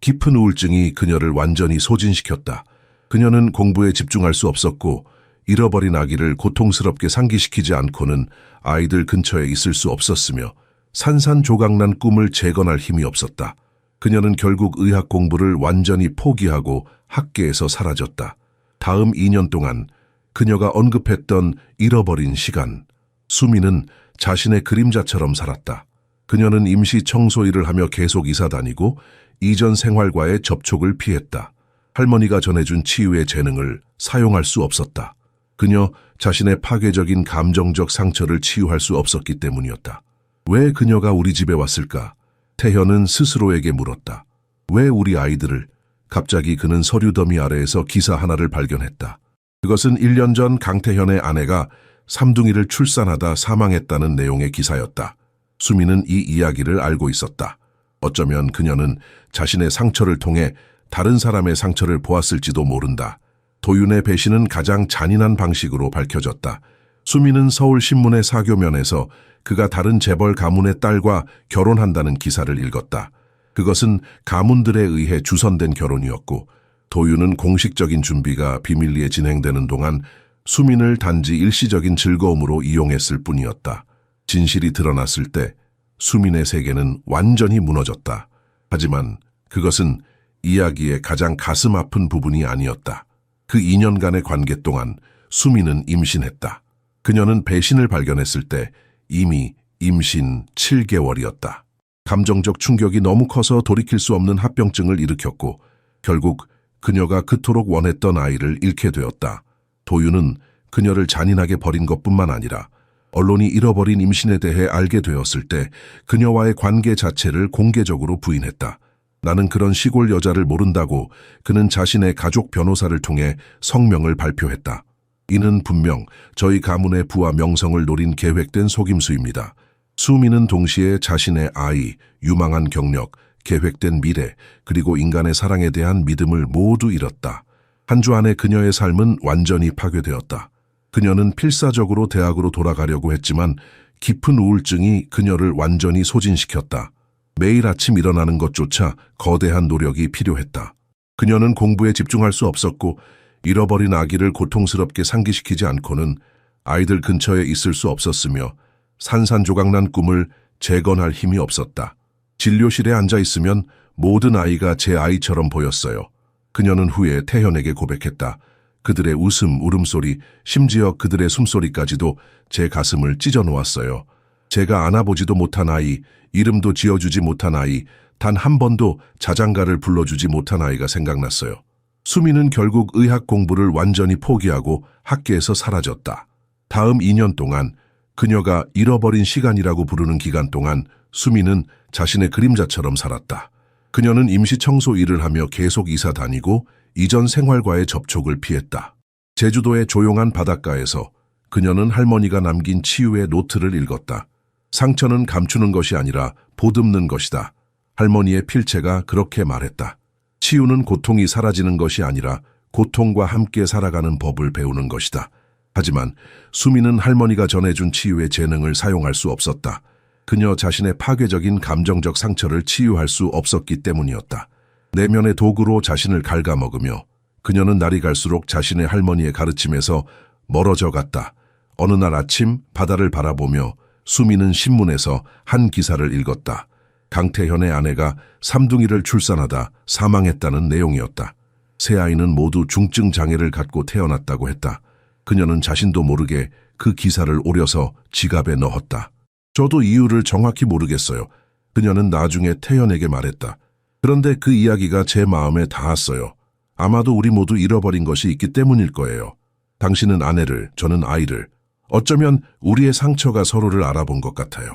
깊은 우울증이 그녀를 완전히 소진시켰다. 그녀는 공부에 집중할 수 없었고 잃어버린 아기를 고통스럽게 상기시키지 않고는 아이들 근처에 있을 수 없었으며 산산조각난 꿈을 재건할 힘이 없었다. 그녀는 결국 의학 공부를 완전히 포기하고 학계에서 사라졌다. 다음 2년 동안 그녀가 언급했던 잃어버린 시간, 수민은 자신의 그림자처럼 살았다. 그녀는 임시 청소 일을 하며 계속 이사 다니고 이전 생활과의 접촉을 피했다. 할머니가 전해준 치유의 재능을 사용할 수 없었다. 그녀 자신의 파괴적인 감정적 상처를 치유할 수 없었기 때문이었다. 왜 그녀가 우리 집에 왔을까? 태현은 스스로에게 물었다. 왜 우리 아이들을? 갑자기 그는 서류 더미 아래에서 기사 하나를 발견했다. 그것은 1년 전 강태현의 아내가 삼둥이를 출산하다 사망했다는 내용의 기사였다. 수민은 이 이야기를 알고 있었다. 어쩌면 그녀는 자신의 상처를 통해 다른 사람의 상처를 보았을지도 모른다. 도윤의 배신은 가장 잔인한 방식으로 밝혀졌다. 수민은 서울신문의 사교면에서 그가 다른 재벌 가문의 딸과 결혼한다는 기사를 읽었다. 그것은 가문들에 의해 주선된 결혼이었고 도윤은 공식적인 준비가 비밀리에 진행되는 동안 수민을 단지 일시적인 즐거움으로 이용했을 뿐이었다. 진실이 드러났을 때 수민의 세계는 완전히 무너졌다. 하지만 그것은 이야기의 가장 가슴 아픈 부분이 아니었다. 그 2년간의 관계 동안 수민은 임신했다. 그녀는 배신을 발견했을 때 이미 임신 7개월이었다. 감정적 충격이 너무 커서 돌이킬 수 없는 합병증을 일으켰고 결국 그녀가 그토록 원했던 아이를 잃게 되었다. 도윤은 그녀를 잔인하게 버린 것뿐만 아니라 언론이 잃어버린 임신에 대해 알게 되었을 때 그녀와의 관계 자체를 공개적으로 부인했다. 나는 그런 시골 여자를 모른다고 그는 자신의 가족 변호사를 통해 성명을 발표했다. 이는 분명 저희 가문의 부와 명성을 노린 계획된 속임수입니다. 수민은 동시에 자신의 아이, 유망한 경력, 계획된 미래, 그리고 인간의 사랑에 대한 믿음을 모두 잃었다. 한 주 안에 그녀의 삶은 완전히 파괴되었다. 그녀는 필사적으로 대학으로 돌아가려고 했지만 깊은 우울증이 그녀를 완전히 소진시켰다. 매일 아침 일어나는 것조차 거대한 노력이 필요했다. 그녀는 공부에 집중할 수 없었고 잃어버린 아기를 고통스럽게 상기시키지 않고는 아이들 근처에 있을 수 없었으며 산산조각난 꿈을 재건할 힘이 없었다. 진료실에 앉아 있으면 모든 아이가 제 아이처럼 보였어요. 그녀는 후에 태현에게 고백했다. 그들의 웃음, 울음소리, 심지어 그들의 숨소리까지도 제 가슴을 찢어놓았어요. 제가 안아보지도 못한 아이, 이름도 지어주지 못한 아이, 단 한 번도 자장가를 불러주지 못한 아이가 생각났어요. 수민은 결국 의학 공부를 완전히 포기하고 학계에서 사라졌다. 다음 2년 동안 그녀가 잃어버린 시간이라고 부르는 기간 동안 수민은 자신의 그림자처럼 살았다. 그녀는 임시 청소 일을 하며 계속 이사 다니고 이전 생활과의 접촉을 피했다. 제주도의 조용한 바닷가에서 그녀는 할머니가 남긴 치유의 노트를 읽었다. 상처는 감추는 것이 아니라 보듬는 것이다. 할머니의 필체가 그렇게 말했다. 치유는 고통이 사라지는 것이 아니라 고통과 함께 살아가는 법을 배우는 것이다. 하지만 수미는 할머니가 전해준 치유의 재능을 사용할 수 없었다. 그녀 자신의 파괴적인 감정적 상처를 치유할 수 없었기 때문이었다. 내면의 도구로 자신을 갉아먹으며 그녀는 날이 갈수록 자신의 할머니의 가르침에서 멀어져 갔다. 어느 날 아침 바다를 바라보며 수미는 신문에서 한 기사를 읽었다. 강태현의 아내가 삼둥이를 출산하다 사망했다는 내용이었다. 세 아이는 모두 중증 장애를 갖고 태어났다고 했다. 그녀는 자신도 모르게 그 기사를 오려서 지갑에 넣었다. 저도 이유를 정확히 모르겠어요. 그녀는 나중에 태연에게 말했다. 그런데 그 이야기가 제 마음에 닿았어요. 아마도 우리 모두 잃어버린 것이 있기 때문일 거예요. 당신은 아내를, 저는 아이를. 어쩌면 우리의 상처가 서로를 알아본 것 같아요.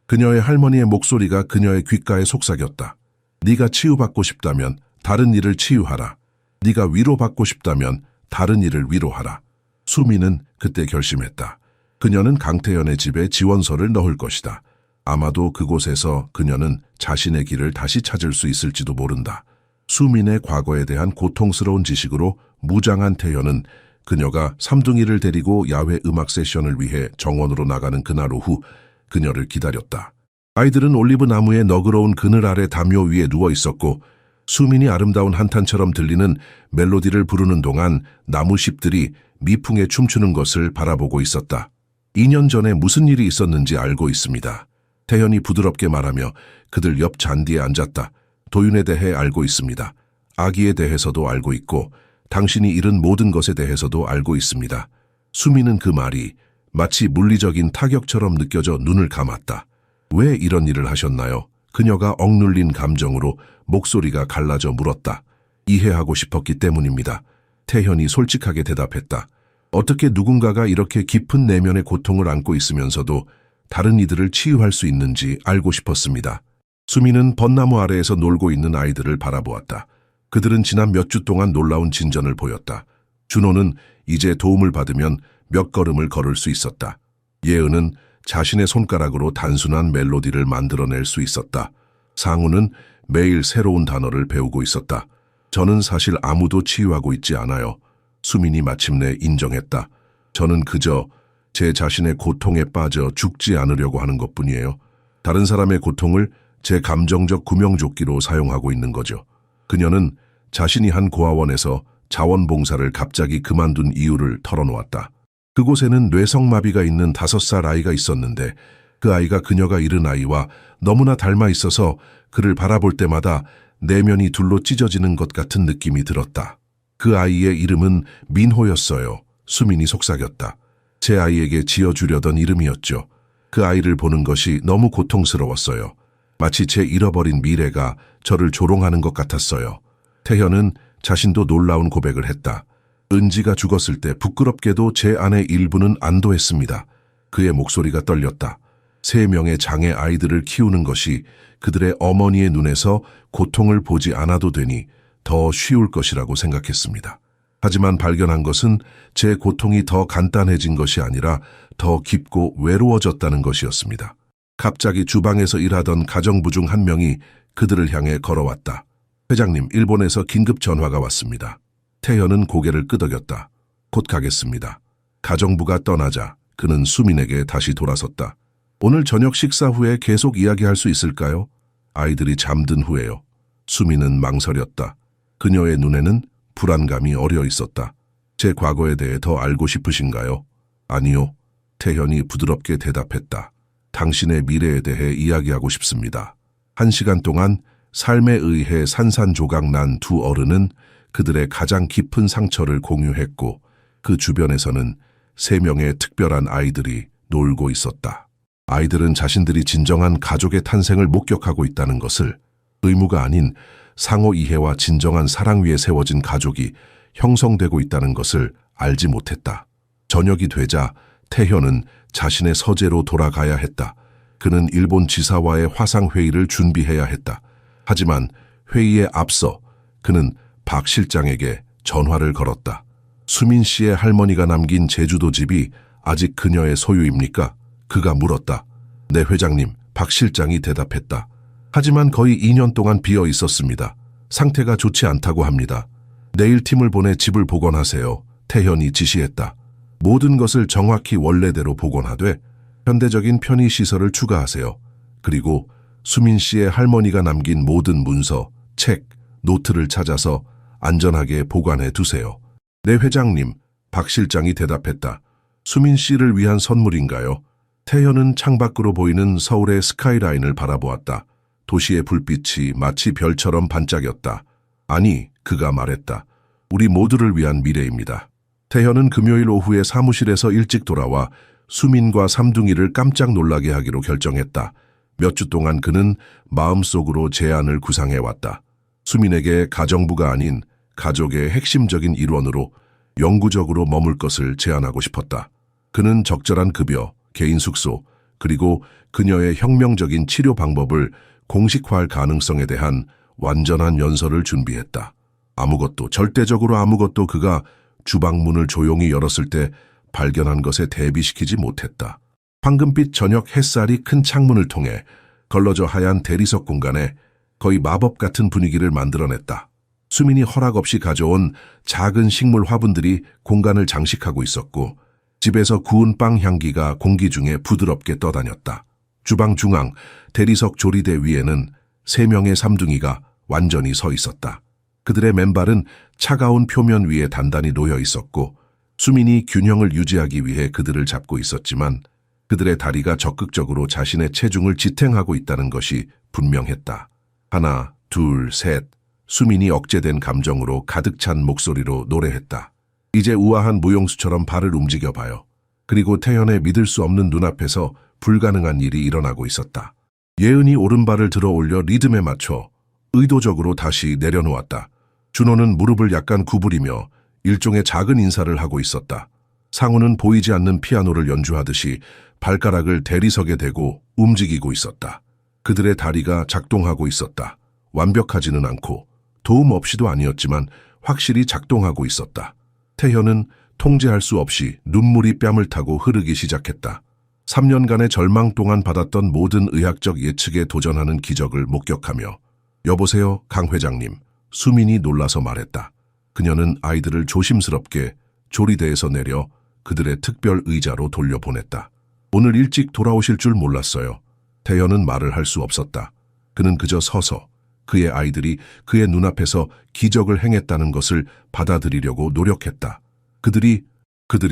그녀의 할머니의 목소리가 그녀의 귓가에 속삭였다. 네가 치유받고 싶다면 다른 이를 치유하라. 네가 위로받고 싶다면 다른 이를 위로하라. 수미는 그때 결심했다. 그녀는 강태현의 집에 지원서를 넣을 것이다. 아마도 그곳에서 그녀는 자신의 길을 다시 찾을 수 있을지도 모른다. 수민의 과거에 대한 고통스러운 지식으로 무장한 태현은 그녀가 삼둥이를 데리고 야외 음악 세션을 위해 정원으로 나가는 그날 오후 그녀를 기다렸다. 아이들은 올리브 나무의 너그러운 그늘 아래 담요 위에 누워 있었고 수민이 아름다운 한탄처럼 들리는 멜로디를 부르는 동안 나무잎들이 미풍에 춤추는 것을 바라보고 있었다. 2년 전에 무슨 일이 있었는지 알고 있습니다. 태현이 부드럽게 말하며 그들 옆 잔디에 앉았다. 도윤에 대해 알고 있습니다. 아기에 대해서도 알고 있고 당신이 잃은 모든 것에 대해서도 알고 있습니다. 수미는 그 말이 마치 물리적인 타격처럼 느껴져 눈을 감았다. 왜 이런 일을 하셨나요? 그녀가 억눌린 감정으로 목소리가 갈라져 물었다. 이해하고 싶었기 때문입니다. 태현이 솔직하게 대답했다. 어떻게 누군가가 이렇게 깊은 내면의 고통을 안고 있으면서도 다른 이들을 치유할 수 있는지 알고 싶었습니다. 수미는 벚나무 아래에서 놀고 있는 아이들을 바라보았다. 그들은 지난 몇 주 동안 놀라운 진전을 보였다. 준호는 이제 도움을 받으면 몇 걸음을 걸을 수 있었다. 예은은 자신의 손가락으로 단순한 멜로디를 만들어낼 수 있었다. 상우는 매일 새로운 단어를 배우고 있었다. 저는 사실 아무도 치유하고 있지 않아요. 수민이 마침내 인정했다. 저는 그저 제 자신의 고통에 빠져 죽지 않으려고 하는 것뿐이에요. 다른 사람의 고통을 제 감정적 구명조끼로 사용하고 있는 거죠. 그녀는 자신이 한 고아원에서 자원봉사를 갑자기 그만둔 이유를 털어놓았다. 그곳에는 뇌성마비가 있는 5살 아이가 있었는데 그 아이가 그녀가 잃은 아이와 너무나 닮아 있어서 그를 바라볼 때마다 내면이 둘로 찢어지는 것 같은 느낌이 들었다. 그 아이의 이름은 민호였어요. 수민이 속삭였다. 제 아이에게 지어주려던 이름이었죠. 그 아이를 보는 것이 너무 고통스러웠어요. 마치 제 잃어버린 미래가 저를 조롱하는 것 같았어요. 태현은 자신도 놀라운 고백을 했다. 은지가 죽었을 때 부끄럽게도 제 안의 일부는 안도했습니다. 그의 목소리가 떨렸다. 3명의 장애 아이들을 키우는 것이 그들의 어머니의 눈에서 고통을 보지 않아도 되니 더 쉬울 것이라고 생각했습니다. 하지만 발견한 것은 제 고통이 더 간단해진 것이 아니라 더 깊고 외로워졌다는 것이었습니다. 갑자기 주방에서 일하던 가정부 중 한 명이 그들을 향해 걸어왔다. 회장님, 일본에서 긴급 전화가 왔습니다. 태현은 고개를 끄덕였다. 곧 가겠습니다. 가정부가 떠나자 그는 수민에게 다시 돌아섰다. 오늘 저녁 식사 후에 계속 이야기할 수 있을까요? 아이들이 잠든 후에요. 수민은 망설였다. 그녀의 눈에는 불안감이 어려 있었다. 제 과거에 대해 더 알고 싶으신가요? 아니요. 태현이 부드럽게 대답했다. 당신의 미래에 대해 이야기하고 싶습니다. 1시간 동안 삶에 의해 산산조각 난 두 어른은 그들의 가장 깊은 상처를 공유했고 그 주변에서는 3명의 특별한 아이들이 놀고 있었다. 아이들은 자신들이 진정한 가족의 탄생을 목격하고 있다는 것을, 의무가 아닌 상호 이해와 진정한 사랑 위에 세워진 가족이 형성되고 있다는 것을 알지 못했다. 저녁이 되자 태현은 자신의 서재로 돌아가야 했다. 그는 일본 지사와의 화상회의를 준비해야 했다. 하지만 회의에 앞서 그는 박 실장에게 전화를 걸었다. 수민 씨의 할머니가 남긴 제주도 집이 아직 그녀의 소유입니까? 그가 물었다. 네, 회장님, 박 실장이 대답했다. 하지만 거의 2년 동안 비어 있었습니다. 상태가 좋지 않다고 합니다. 내일 팀을 보내 집을 복원하세요. 태현이 지시했다. 모든 것을 정확히 원래대로 복원하되 현대적인 편의시설을 추가하세요. 그리고 수민 씨의 할머니가 남긴 모든 문서, 책, 노트를 찾아서 안전하게 보관해 두세요. 네 회장님, 박 실장이 대답했다. 수민 씨를 위한 선물인가요? 태현은 창밖으로 보이는 서울의 스카이라인을 바라보았다. 도시의 불빛이 마치 별처럼 반짝였다. 아니, 그가 말했다. 우리 모두를 위한 미래입니다. 태현은 금요일 오후에 사무실에서 일찍 돌아와 수민과 삼둥이를 깜짝 놀라게 하기로 결정했다. 몇 주 동안 그는 마음속으로 제안을 구상해왔다. 수민에게 가정부가 아닌 가족의 핵심적인 일원으로 영구적으로 머물 것을 제안하고 싶었다. 그는 적절한 급여, 개인 숙소, 그리고 그녀의 혁명적인 치료 방법을 공식화할 가능성에 대한 완전한 연설을 준비했다. 아무것도, 절대적으로 아무것도 그가 주방문을 조용히 열었을 때 발견한 것에 대비시키지 못했다. 황금빛 저녁 햇살이 큰 창문을 통해 걸러져 하얀 대리석 공간에 거의 마법 같은 분위기를 만들어냈다. 수민이 허락 없이 가져온 작은 식물 화분들이 공간을 장식하고 있었고 집에서 구운 빵 향기가 공기 중에 부드럽게 떠다녔다. 주방 중앙 대리석 조리대 위에는 3명의 삼둥이가 완전히 서 있었다. 그들의 맨발은 차가운 표면 위에 단단히 놓여 있었고 수민이 균형을 유지하기 위해 그들을 잡고 있었지만 그들의 다리가 적극적으로 자신의 체중을 지탱하고 있다는 것이 분명했다. 하나, 둘, 셋. 수민이 억제된 감정으로 가득 찬 목소리로 노래했다. 이제 우아한 무용수처럼 발을 움직여봐요. 그리고 태현의 믿을 수 없는 눈앞에서 불가능한 일이 일어나고 있었다. 예은이 오른발을 들어 올려 리듬에 맞춰 의도적으로 다시 내려놓았다. 준호는 무릎을 약간 구부리며 일종의 작은 인사를 하고 있었다. 상우는 보이지 않는 피아노를 연주하듯이 발가락을 대리석에 대고 움직이고 있었다. 그들의 다리가 작동하고 있었다. 완벽하지는 않고 도움 없이도 아니었지만 확실히 작동하고 있었다. 태현은 통제할 수 없이 눈물이 뺨을 타고 흐르기 시작했다. 3년간의 절망 동안 받았던 모든 의학적 예측에 도전하는 기적을 목격하며 여보세요, 강 회장님. 수민이 놀라서 말했다. 그녀는 아이들을 조심스럽게 조리대에서 내려 그들의 특별 의자로 돌려보냈다. 오늘 일찍 돌아오실 줄 몰랐어요. 태현은 말을 할 수 없었다. 그는 그저 서서 그의 아이들이 그의 눈앞에서 기적을 행했다는 것을 받아들이려고 노력했다. 그들이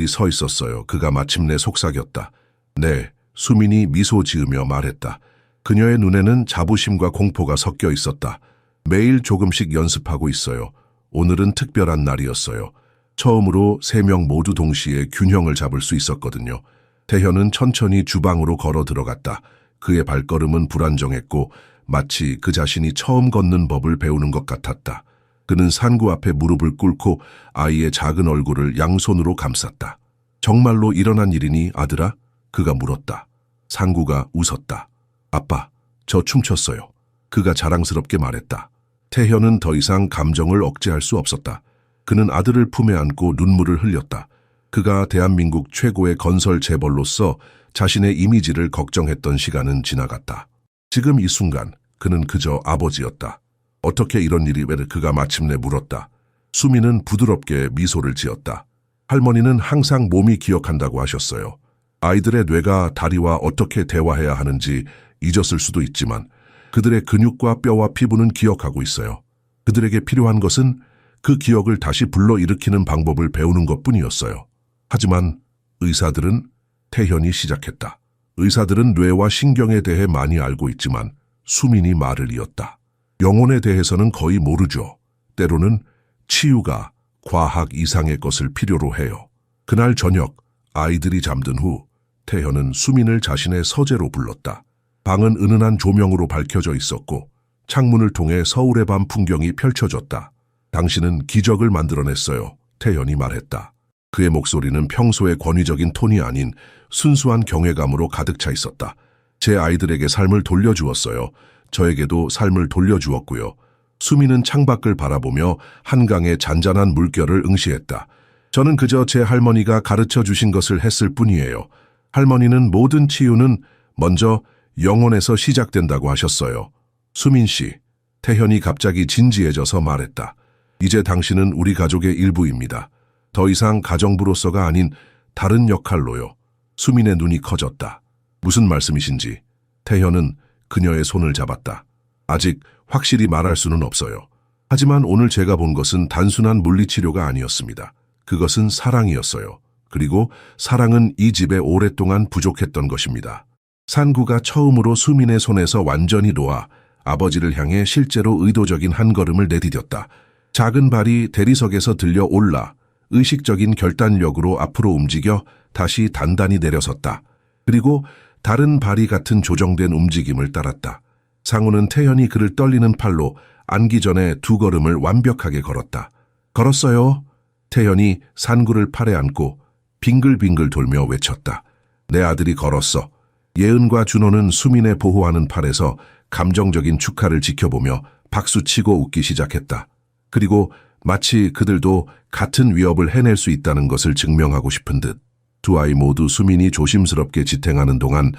서 있었어요. 그가 마침내 속삭였다. 네, 수민이 미소 지으며 말했다. 그녀의 눈에는 자부심과 공포가 섞여 있었다. 매일 조금씩 연습하고 있어요. 오늘은 특별한 날이었어요. 처음으로 3명 모두 동시에 균형을 잡을 수 있었거든요. 태현은 천천히 주방으로 걸어 들어갔다. 그의 발걸음은 불안정했고 마치 그 자신이 처음 걷는 법을 배우는 것 같았다. 그는 산구 앞에 무릎을 꿇고 아이의 작은 얼굴을 양손으로 감쌌다. 정말로 일어난 일이니 아들아? 그가 물었다. 상구가 웃었다. 아빠, 저 춤췄어요. 그가 자랑스럽게 말했다. 태현은 더 이상 감정을 억제할 수 없었다. 그는 아들을 품에 안고 눈물을 흘렸다. 그가 대한민국 최고의 건설 재벌로서 자신의 이미지를 걱정했던 시간은 지나갔다. 지금 이 순간 그는 그저 아버지였다. 어떻게 이런 일이 왜 그가 마침내 물었다. 수미는 부드럽게 미소를 지었다. 할머니는 항상 몸이 기억한다고 하셨어요. 아이들의 뇌가 다리와 어떻게 대화해야 하는지 잊었을 수도 있지만 그들의 근육과 뼈와 피부는 기억하고 있어요. 그들에게 필요한 것은 그 기억을 다시 불러일으키는 방법을 배우는 것뿐이었어요. 하지만 의사들은 태현이 시작했다. 의사들은 뇌와 신경에 대해 많이 알고 있지만 수민이 말을 이었다. 영혼에 대해서는 거의 모르죠. 때로는 치유가 과학 이상의 것을 필요로 해요. 그날 저녁 아이들이 잠든 후 태현은 수민을 자신의 서재로 불렀다. 방은 은은한 조명으로 밝혀져 있었고 창문을 통해 서울의 밤 풍경이 펼쳐졌다. 당신은 기적을 만들어냈어요. 태현이 말했다. 그의 목소리는 평소의 권위적인 톤이 아닌 순수한 경외감으로 가득 차 있었다. 제 아이들에게 삶을 돌려주었어요. 저에게도 삶을 돌려주었고요. 수민은 창밖을 바라보며 한강의 잔잔한 물결을 응시했다. 저는 그저 제 할머니가 가르쳐 주신 것을 했을 뿐이에요. 할머니는 모든 치유는 먼저 영혼에서 시작된다고 하셨어요. 수민 씨, 태현이 갑자기 진지해져서 말했다. 이제 당신은 우리 가족의 일부입니다. 더 이상 가정부로서가 아닌 다른 역할로요. 수민의 눈이 커졌다. 무슨 말씀이신지. 태현은 그녀의 손을 잡았다. 아직 확실히 말할 수는 없어요. 하지만 오늘 제가 본 것은 단순한 물리치료가 아니었습니다. 그것은 사랑이었어요. 그리고 사랑은 이 집에 오랫동안 부족했던 것입니다. 산구가 처음으로 수민의 손에서 완전히 놓아 아버지를 향해 실제로 의도적인 한 걸음을 내디뎠다. 작은 발이 대리석에서 들려 올라 의식적인 결단력으로 앞으로 움직여 다시 단단히 내려섰다. 그리고 다른 발이 같은 조정된 움직임을 따랐다. 상우는 태현이 그를 떨리는 팔로 안기 전에 두 걸음을 완벽하게 걸었다. 걸었어요. 태현이 산구를 팔에 안고 빙글빙글 돌며 외쳤다. 내 아들이 걸었어. 예은과 준호는 수민의 보호하는 팔에서 감정적인 축하를 지켜보며 박수치고 웃기 시작했다. 그리고 마치 그들도 같은 위협을 해낼 수 있다는 것을 증명하고 싶은 듯 두 아이 모두 수민이 조심스럽게 지탱하는 동안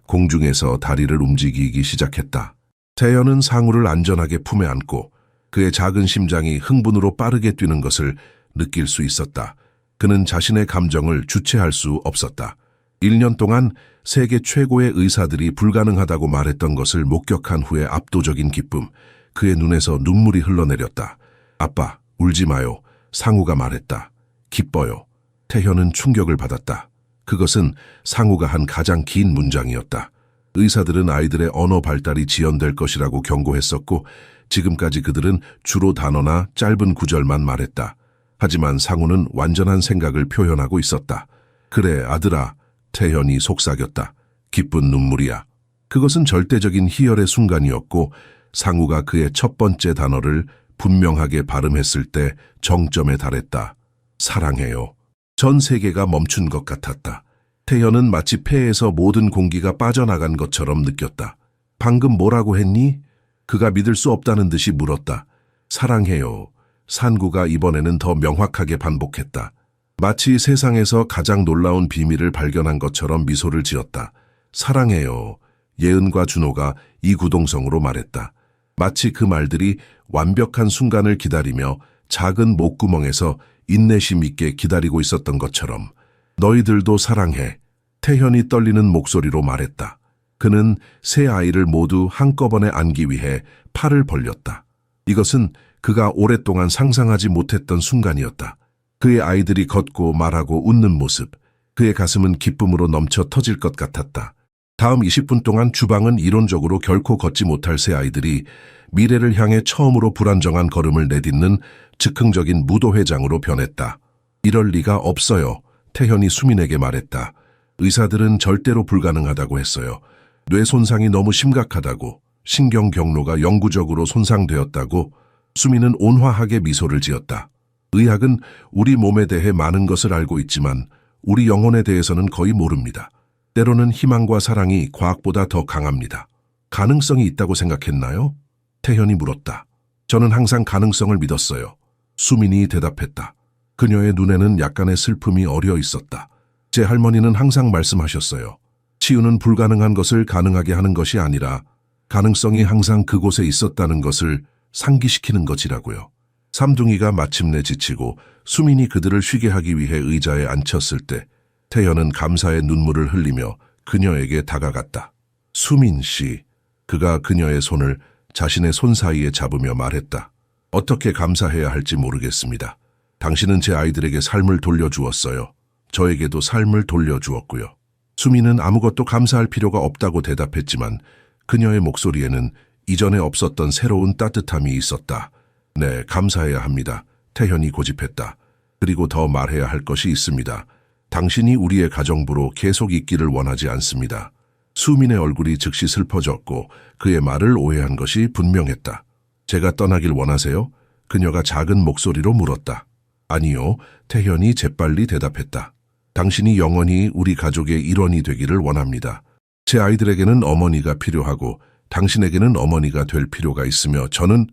공중에서 다리를 움직이기 시작했다. 태연은 상우를 안전하게 품에 안고 그의 작은 심장이 흥분으로 빠르게 뛰는 것을 느낄 수 있었다. 그는 자신의 감정을 주체할 수 없었다. 1년 동안 세계 최고의 의사들이 불가능하다고 말했던 것을 목격한 후의 압도적인 기쁨, 그의 눈에서 눈물이 흘러내렸다. 아빠, 울지 마요. 상우가 말했다. 기뻐요. 태현은 충격을 받았다. 그것은 상우가 한 가장 긴 문장이었다. 의사들은 아이들의 언어 발달이 지연될 것이라고 경고했었고 지금까지 그들은 주로 단어나 짧은 구절만 말했다. 하지만 상우는 완전한 생각을 표현하고 있었다. 그래, 아들아. 태현이 속삭였다. 기쁜 눈물이야. 그것은 절대적인 희열의 순간이었고 상우가 그의 첫 번째 단어를 분명하게 발음했을 때 정점에 달했다. 사랑해요. 전 세계가 멈춘 것 같았다. 태현은 마치 폐에서 모든 공기가 빠져나간 것처럼 느꼈다. 방금 뭐라고 했니? 그가 믿을 수 없다는 듯이 물었다. 사랑해요. 산구가 이번에는 더 명확하게 반복했다. 마치 세상에서 가장 놀라운 비밀을 발견한 것처럼 미소를 지었다. 사랑해요. 예은과 준호가 이구동성으로 말했다. 마치 그 말들이 완벽한 순간을 기다리며 작은 목구멍에서 인내심 있게 기다리고 있었던 것처럼. 너희들도 사랑해. 태현이 떨리는 목소리로 말했다. 그는 세 아이를 모두 한꺼번에 안기 위해 팔을 벌렸다. 이것은 그가 오랫동안 상상하지 못했던 순간이었다. 그의 아이들이 걷고 말하고 웃는 모습, 그의 가슴은 기쁨으로 넘쳐 터질 것 같았다. 다음 20분 동안 주방은 이론적으로 결코 걷지 못할 새 아이들이 미래를 향해 처음으로 불안정한 걸음을 내딛는 즉흥적인 무도회장으로 변했다. 이럴 리가 없어요. 태현이 수민에게 말했다. 의사들은 절대로 불가능하다고 했어요. 뇌 손상이 너무 심각하다고, 신경 경로가 영구적으로 손상되었다고. 수민은 온화하게 미소를 지었다. 의학은 우리 몸에 대해 많은 것을 알고 있지만 우리 영혼에 대해서는 거의 모릅니다. 때로는 희망과 사랑이 과학보다 더 강합니다. 가능성이 있다고 생각했나요? 태현이 물었다. 저는 항상 가능성을 믿었어요. 수민이 대답했다. 그녀의 눈에는 약간의 슬픔이 어려 있었다. 제 할머니는 항상 말씀하셨어요. 치유는 불가능한 것을 가능하게 하는 것이 아니라 가능성이 항상 그곳에 있었다는 것을 상기시키는 것이라고요. 삼둥이가 마침내 지치고 수민이 그들을 쉬게 하기 위해 의자에 앉혔을 때 태현은 감사의 눈물을 흘리며 그녀에게 다가갔다. 수민 씨, 그가 그녀의 손을 자신의 손 사이에 잡으며 말했다. 어떻게 감사해야 할지 모르겠습니다. 당신은 제 아이들에게 삶을 돌려주었어요. 저에게도 삶을 돌려주었고요. 수민은 아무것도 감사할 필요가 없다고 대답했지만 그녀의 목소리에는 이전에 없었던 새로운 따뜻함이 있었다. 네, 감사해야 합니다. 태현이 고집했다. 그리고 더 말해야 할 것이 있습니다. 당신이 우리의 가정부로 계속 있기를 원하지 않습니다. 수민의 얼굴이 즉시 슬퍼졌고 그의 말을 오해한 것이 분명했다. 제가 떠나길 원하세요? 그녀가 작은 목소리로 물었다. 아니요, 태현이 재빨리 대답했다. 당신이 영원히 우리 가족의 일원이 되기를 원합니다. 제 아이들에게는 어머니가 필요하고 당신에게는 어머니가 될 필요가 있으며 저는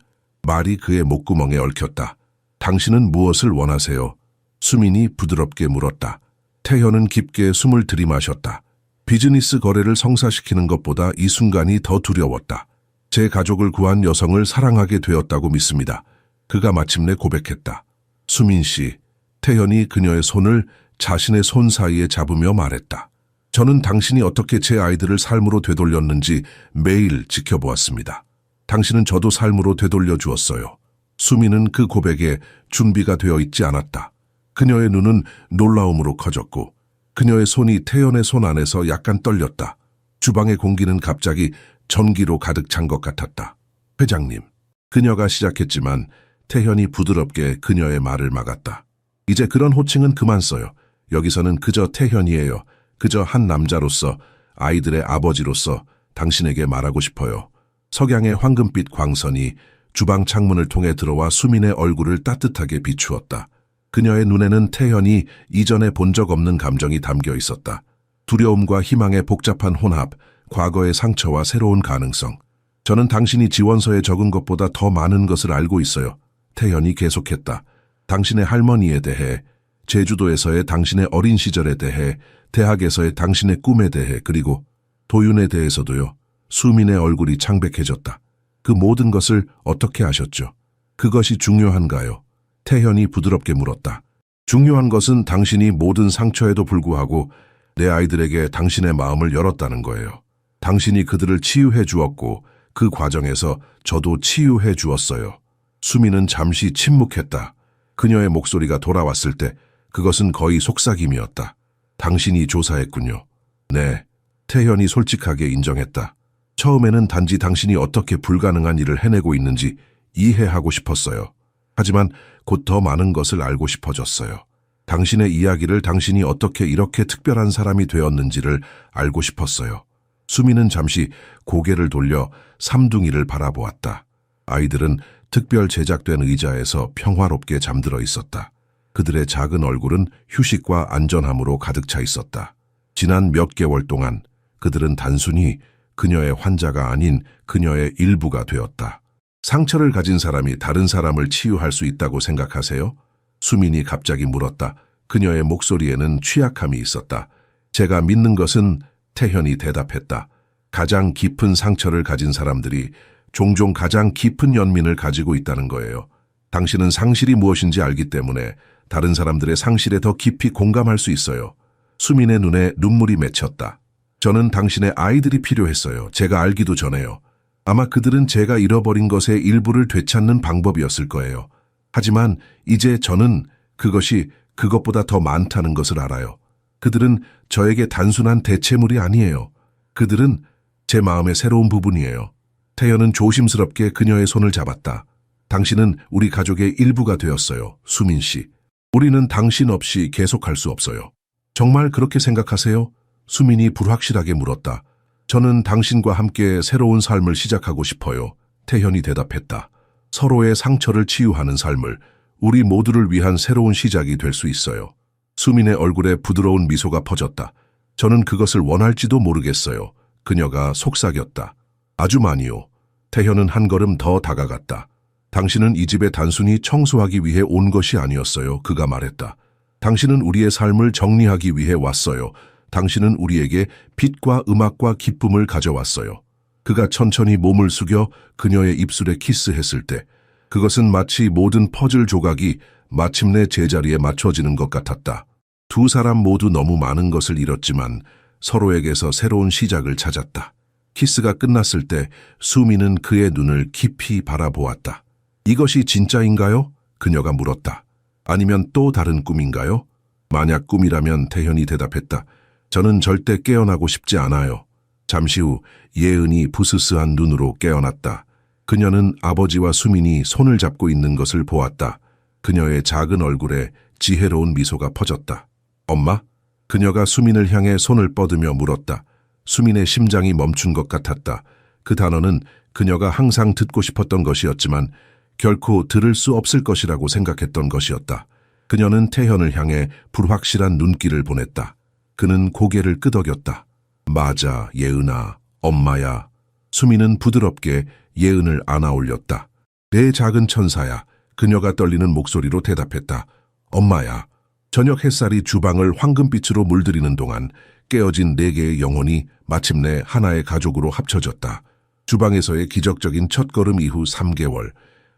말이 그의 목구멍에 얽혔다. 당신은 무엇을 원하세요? 수민이 부드럽게 물었다. 태현은 깊게 숨을 들이마셨다. 비즈니스 거래를 성사시키는 것보다 이 순간이 더 두려웠다. 제 가족을 구한 여성을 사랑하게 되었다고 믿습니다. 그가 마침내 고백했다. 수민 씨, 태현이 그녀의 손을 자신의 손 사이에 잡으며 말했다. 저는 당신이 어떻게 제 아이들을 삶으로 되돌렸는지 매일 지켜보았습니다. 당신은 저도 삶으로 되돌려 주었어요. 수민은 그 고백에 준비가 되어 있지 않았다. 그녀의 눈은 놀라움으로 커졌고 그녀의 손이 태연의 손 안에서 약간 떨렸다. 주방의 공기는 갑자기 전기로 가득 찬 것 같았다. 회장님, 그녀가 시작했지만 태현이 부드럽게 그녀의 말을 막았다. 이제 그런 호칭은 그만 써요. 여기서는 그저 태현이에요. 그저 한 남자로서, 아이들의 아버지로서 당신에게 말하고 싶어요. 석양의 황금빛 광선이 주방 창문을 통해 들어와 수민의 얼굴을 따뜻하게 비추었다. 그녀의 눈에는 태현이 이전에 본 적 없는 감정이 담겨 있었다. 두려움과 희망의 복잡한 혼합, 과거의 상처와 새로운 가능성. 저는 당신이 지원서에 적은 것보다 더 많은 것을 알고 있어요. 태현이 계속했다. 당신의 할머니에 대해, 제주도에서의 당신의 어린 시절에 대해, 대학에서의 당신의 꿈에 대해, 그리고 도윤에 대해서도요. 수민의 얼굴이 창백해졌다. 그 모든 것을 어떻게 아셨죠? 그것이 중요한가요? 태현이 부드럽게 물었다. 중요한 것은 당신이 모든 상처에도 불구하고 내 아이들에게 당신의 마음을 열었다는 거예요. 당신이 그들을 치유해 주었고 그 과정에서 저도 치유해 주었어요. 수민은 잠시 침묵했다. 그녀의 목소리가 돌아왔을 때 그것은 거의 속삭임이었다. 당신이 조사했군요. 네, 태현이 솔직하게 인정했다. 처음에는 단지 당신이 어떻게 불가능한 일을 해내고 있는지 이해하고 싶었어요. 하지만 곧 더 많은 것을 알고 싶어졌어요. 당신의 이야기를 당신이 어떻게 이렇게 특별한 사람이 되었는지를 알고 싶었어요. 수민은 잠시 고개를 돌려 삼둥이를 바라보았다. 아이들은 특별 제작된 의자에서 평화롭게 잠들어 있었다. 그들의 작은 얼굴은 휴식과 안전함으로 가득 차 있었다. 지난 몇 개월 동안 그들은 단순히 그녀의 환자가 아닌 그녀의 일부가 되었다. 상처를 가진 사람이 다른 사람을 치유할 수 있다고 생각하세요? 수민이 갑자기 물었다. 그녀의 목소리에는 취약함이 있었다. 제가 믿는 것은 태현이 대답했다. 가장 깊은 상처를 가진 사람들이 종종 가장 깊은 연민을 가지고 있다는 거예요. 당신은 상실이 무엇인지 알기 때문에 다른 사람들의 상실에 더 깊이 공감할 수 있어요. 수민의 눈에 눈물이 맺혔다. 저는 당신의 아이들이 필요했어요. 제가 알기도 전에요. 아마 그들은 제가 잃어버린 것의 일부를 되찾는 방법이었을 거예요. 하지만 이제 저는 그것이 그것보다 더 많다는 것을 알아요. 그들은 저에게 단순한 대체물이 아니에요. 그들은 제 마음의 새로운 부분이에요. 태연은 조심스럽게 그녀의 손을 잡았다. 당신은 우리 가족의 일부가 되었어요, 수민 씨. 우리는 당신 없이 계속할 수 없어요. 정말 그렇게 생각하세요? 수민이 불확실하게 물었다. 저는 당신과 함께 새로운 삶을 시작하고 싶어요. 태현이 대답했다. 서로의 상처를 치유하는 삶을, 우리 모두를 위한 새로운 시작이 될 수 있어요. 수민의 얼굴에 부드러운 미소가 퍼졌다. 저는 그것을 원할지도 모르겠어요. 그녀가 속삭였다. 아주 많이요. 태현은 한 걸음 더 다가갔다. 당신은 이 집에 단순히 청소하기 위해 온 것이 아니었어요. 그가 말했다. 당신은 우리의 삶을 정리하기 위해 왔어요. 당신은 우리에게 빛과 음악과 기쁨을 가져왔어요. 그가 천천히 몸을 숙여 그녀의 입술에 키스했을 때 그것은 마치 모든 퍼즐 조각이 마침내 제자리에 맞춰지는 것 같았다. 두 사람 모두 너무 많은 것을 잃었지만 서로에게서 새로운 시작을 찾았다. 키스가 끝났을 때 수미는 그의 눈을 깊이 바라보았다. 이것이 진짜인가요? 그녀가 물었다. 아니면 또 다른 꿈인가요? 만약 꿈이라면 태현이 대답했다. 저는 절대 깨어나고 싶지 않아요. 잠시 후 예은이 부스스한 눈으로 깨어났다. 그녀는 아버지와 수민이 손을 잡고 있는 것을 보았다. 그녀의 작은 얼굴에 지혜로운 미소가 퍼졌다. 엄마? 그녀가 수민을 향해 손을 뻗으며 물었다. 수민의 심장이 멈춘 것 같았다. 그 단어는 그녀가 항상 듣고 싶었던 것이었지만 결코 들을 수 없을 것이라고 생각했던 것이었다. 그녀는 태현을 향해 불확실한 눈길을 보냈다. 그는 고개를 끄덕였다. 맞아, 예은아, 엄마야. 수민은 부드럽게 예은을 안아올렸다. 내 작은 천사야. 그녀가 떨리는 목소리로 대답했다. 엄마야. 저녁 햇살이 주방을 황금빛으로 물들이는 동안 깨어진 네 개의 영혼이 마침내 하나의 가족으로 합쳐졌다. 주방에서의 기적적인 첫걸음 이후 3개월.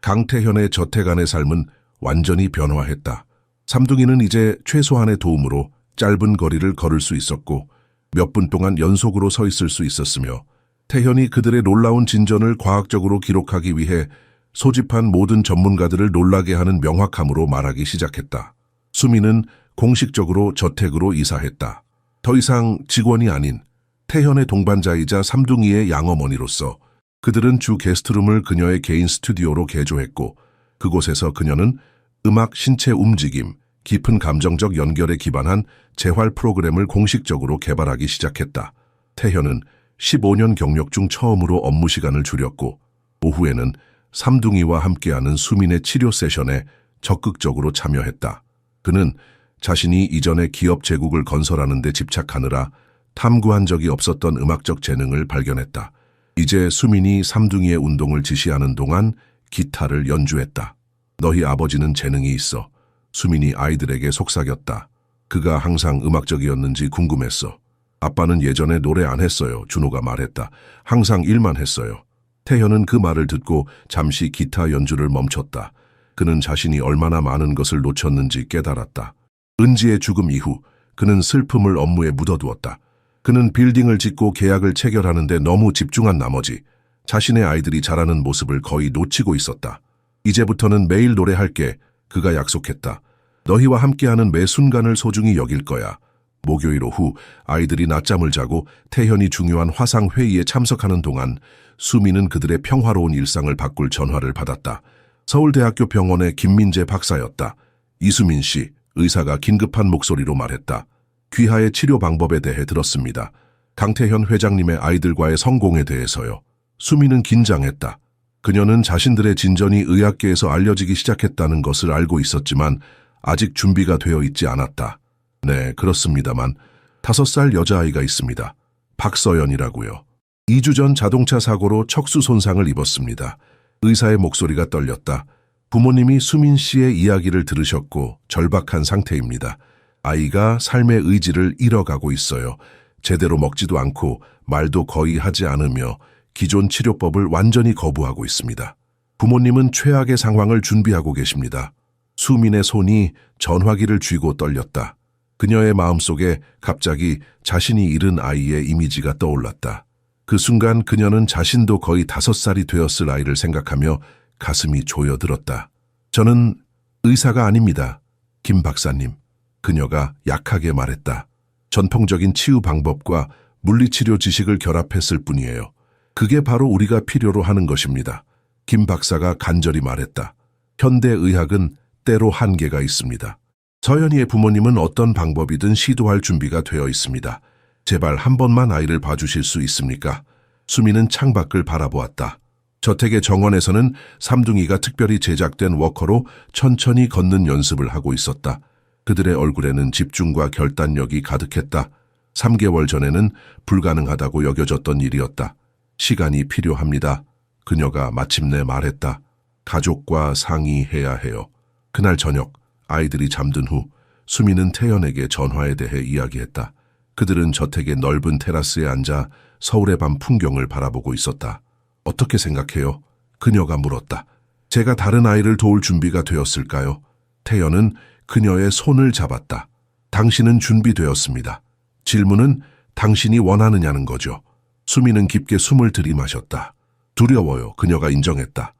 강태현의 저택 안의 삶은 완전히 변화했다. 삼둥이는 이제 최소한의 도움으로 짧은 거리를 걸을 수 있었고 몇 분 동안 연속으로 서 있을 수 있었으며 태현이 그들의 놀라운 진전을 과학적으로 기록하기 위해 소집한 모든 전문가들을 놀라게 하는 명확함으로 말하기 시작했다. 수미는 공식적으로 저택으로 이사했다. 더 이상 직원이 아닌 태현의 동반자이자 삼둥이의 양어머니로서 그들은 주 게스트룸을 그녀의 개인 스튜디오로 개조했고 그곳에서 그녀는 음악, 신체 움직임, 깊은 감정적 연결에 기반한 재활 프로그램을 공식적으로 개발하기 시작했다. 태현은 15년 경력 중 처음으로 업무 시간을 줄였고 오후에는 삼둥이와 함께하는 수민의 치료 세션에 적극적으로 참여했다. 그는 자신이 이전에 기업 제국을 건설하는 데 집착하느라 탐구한 적이 없었던 음악적 재능을 발견했다. 이제 수민이 삼둥이의 운동을 지시하는 동안 기타를 연주했다. 너희 아버지는 재능이 있어. 수민이 아이들에게 속삭였다. 그가 항상 음악적이었는지 궁금했어. 아빠는 예전에 노래 안 했어요. 준호가 말했다. 항상 일만 했어요. 태현은 그 말을 듣고 잠시 기타 연주를 멈췄다. 그는 자신이 얼마나 많은 것을 놓쳤는지 깨달았다. 은지의 죽음 이후 그는 슬픔을 업무에 묻어두었다. 그는 빌딩을 짓고 계약을 체결하는데 너무 집중한 나머지 자신의 아이들이 자라는 모습을 거의 놓치고 있었다. 이제부터는 매일 노래할게. 그가 약속했다. 너희와 함께하는 매 순간을 소중히 여길 거야. 목요일 오후 아이들이 낮잠을 자고 태현이 중요한 화상 회의에 참석하는 동안 수미는 그들의 평화로운 일상을 바꿀 전화를 받았다. 서울대학교 병원의 김민재 박사였다. 이수민 씨, 의사가 긴급한 목소리로 말했다. 귀하의 치료 방법에 대해 들었습니다. 강태현 회장님의 아이들과의 성공에 대해서요. 수미는 긴장했다. 그녀는 자신들의 진전이 의학계에서 알려지기 시작했다는 것을 알고 있었지만 아직 준비가 되어 있지 않았다. 네, 그렇습니다만 5살 여자아이가 있습니다. 박서연이라고요. 2주 전 자동차 사고로 척수 손상을 입었습니다. 의사의 목소리가 떨렸다. 부모님이 수민 씨의 이야기를 들으셨고 절박한 상태입니다. 아이가 삶의 의지를 잃어가고 있어요. 제대로 먹지도 않고 말도 거의 하지 않으며 기존 치료법을 완전히 거부하고 있습니다. 부모님은 최악의 상황을 준비하고 계십니다. 수민의 손이 전화기를 쥐고 떨렸다. 그녀의 마음속에 갑자기 자신이 잃은 아이의 이미지가 떠올랐다. 그 순간 그녀는 자신도 거의 5살이 되었을 아이를 생각하며 가슴이 조여들었다. 저는 의사가 아닙니다. 김 박사님. 그녀가 약하게 말했다. 전통적인 치유 방법과 물리치료 지식을 결합했을 뿐이에요. 그게 바로 우리가 필요로 하는 것입니다. 김 박사가 간절히 말했다. 현대의학은 때로 한계가 있습니다. 서연이의 부모님은 어떤 방법이든 시도할 준비가 되어 있습니다. 제발 한 번만 아이를 봐주실 수 있습니까? 수미는 창밖을 바라보았다. 저택의 정원에서는 삼둥이가 특별히 제작된 워커로 천천히 걷는 연습을 하고 있었다. 그들의 얼굴에는 집중과 결단력이 가득했다. 3개월 전에는 불가능하다고 여겨졌던 일이었다. 시간이 필요합니다. 그녀가 마침내 말했다. 가족과 상의해야 해요. 그날 저녁 아이들이 잠든 후 수미는 태연에게 전화에 대해 이야기했다. 그들은 저택의 넓은 테라스에 앉아 서울의 밤 풍경을 바라보고 있었다. 어떻게 생각해요? 그녀가 물었다. 제가 다른 아이를 도울 준비가 되었을까요? 태연은 그녀의 손을 잡았다. 당신은 준비되었습니다. 질문은 당신이 원하느냐는 거죠. 수미는 깊게 숨을 들이마셨다. 두려워요. 그녀가 인정했다.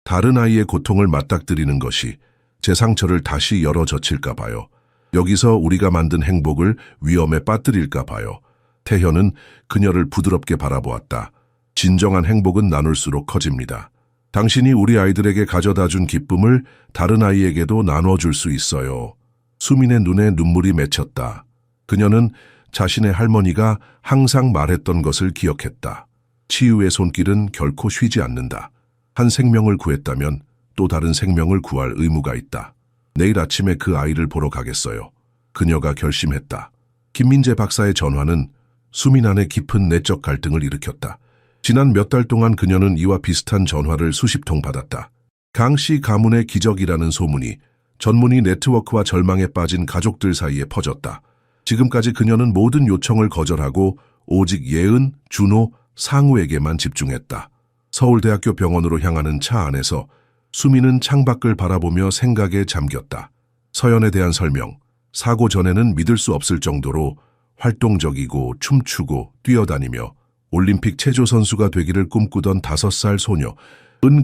다른 아이의 고통을 맞닥뜨리는 것이 제 상처를 다시 열어 젖힐까 봐요. 여기서 우리가 만든 행복을 위험에 빠뜨릴까 봐요. 태현은 그녀를 부드럽게 바라보았다. 진정한 행복은 나눌수록 커집니다. 당신이 우리 아이들에게 가져다 준 기쁨을 다른 아이에게도 나눠줄 수 있어요. 수민의 눈에 눈물이 맺혔다. 그녀는 자신의 할머니가 항상 말했던 것을 기억했다. 치유의 손길은 결코 쉬지 않는다. 한 생명을 구했다면 또 다른 생명을 구할 의무가 있다. 내일 아침에 그 아이를 보러 가겠어요. 그녀가 결심했다. 김민재 박사의 전화는 수민 안에 깊은 내적 갈등을 일으켰다. 지난 몇 달 동안 그녀는 이와 비슷한 전화를 수십 통 받았다. 강씨 가문의 기적이라는 소문이 전문의 네트워크와 절망에 빠진 가족들 사이에 퍼졌다. 지금까지 그녀는 모든 요청을 거절하고 오직 예은, 준호, 상우에게만 집중했다. 서울대학교 병원으로 향하는 차 안에서 수미는 창밖을 바라보며 생각에 잠겼다. 서연에 대한 설명, 사고 전에는 믿을 수 없을 정도로 활동적이고 춤추고 뛰어다니며 올림픽 체조 선수가 되기를 꿈꾸던 5살 소녀,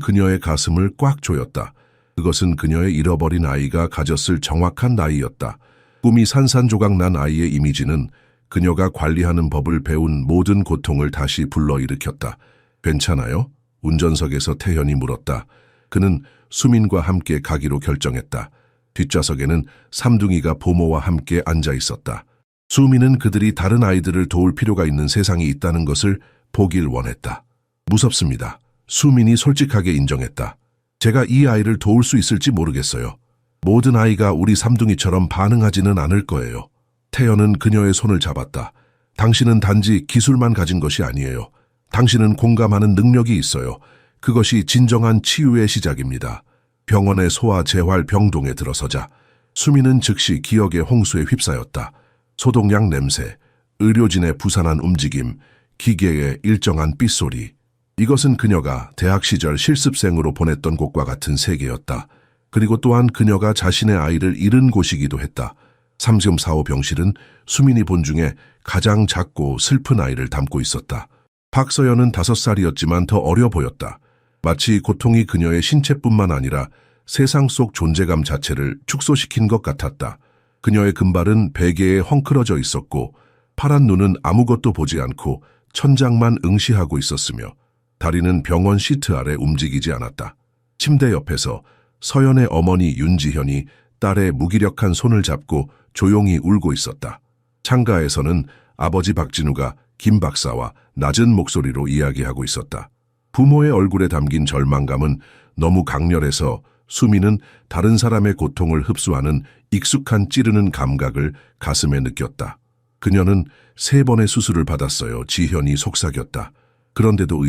그녀의 가슴을 꽉 조였다. 그것은 그녀의 잃어버린 아이가 가졌을 정확한 나이였다. 꿈이 산산조각 난 아이의 이미지는 그녀가 관리하는 법을 배운 모든 고통을 다시 불러일으켰다. 괜찮아요? 운전석에서 태현이 물었다. 그는 수민과 함께 가기로 결정했다. 뒷좌석에는 삼둥이가 보모와 함께 앉아 있었다. 수민은 그들이 다른 아이들을 도울 필요가 있는 세상이 있다는 것을 보길 원했다. 무섭습니다. 수민이 솔직하게 인정했다. 제가 이 아이를 도울 수 있을지 모르겠어요. 모든 아이가 우리 삼둥이처럼 반응하지는 않을 거예요. 태연은 그녀의 손을 잡았다. 당신은 단지 기술만 가진 것이 아니에요. 당신은 공감하는 능력이 있어요. 그것이 진정한 치유의 시작입니다. 병원의 소아 재활 병동에 들어서자 수민은 즉시 기억의 홍수에 휩싸였다. 소독약 냄새, 의료진의 부산한 움직임, 기계의 일정한 삐소리. 이것은 그녀가 대학 시절 실습생으로 보냈던 곳과 같은 세계였다. 그리고 또한 그녀가 자신의 아이를 잃은 곳이기도 했다. 3.45 병실은 수민이 본 중에 가장 작고 슬픈 아이를 담고 있었다. 박서연은 5살이었지만 더 어려 보였다. 마치 고통이 그녀의 신체뿐만 아니라 세상 속 존재감 자체를 축소시킨 것 같았다. 그녀의 금발은 베개에 헝클어져 있었고 파란 눈은 아무것도 보지 않고 천장만 응시하고 있었으며 다리는 병원 시트 아래 움직이지 않았다. 침대 옆에서 서연의 어머니 윤지현이 딸의 무기력한 손을 잡고 조용히 울고 있었다. 창가에서는 아버지 박진우가 김 박사와 낮은 목소리로 이야기하고 있었다. 부모의 얼굴에 담긴 절망감은 너무 강렬해서 수미는 다른 사람의 고통을 흡수하는 익숙한 찌르는 감각을 가슴에 느꼈다. 그녀는 3번의 수술을 받았어요. 지현이 속삭였다. 그런데도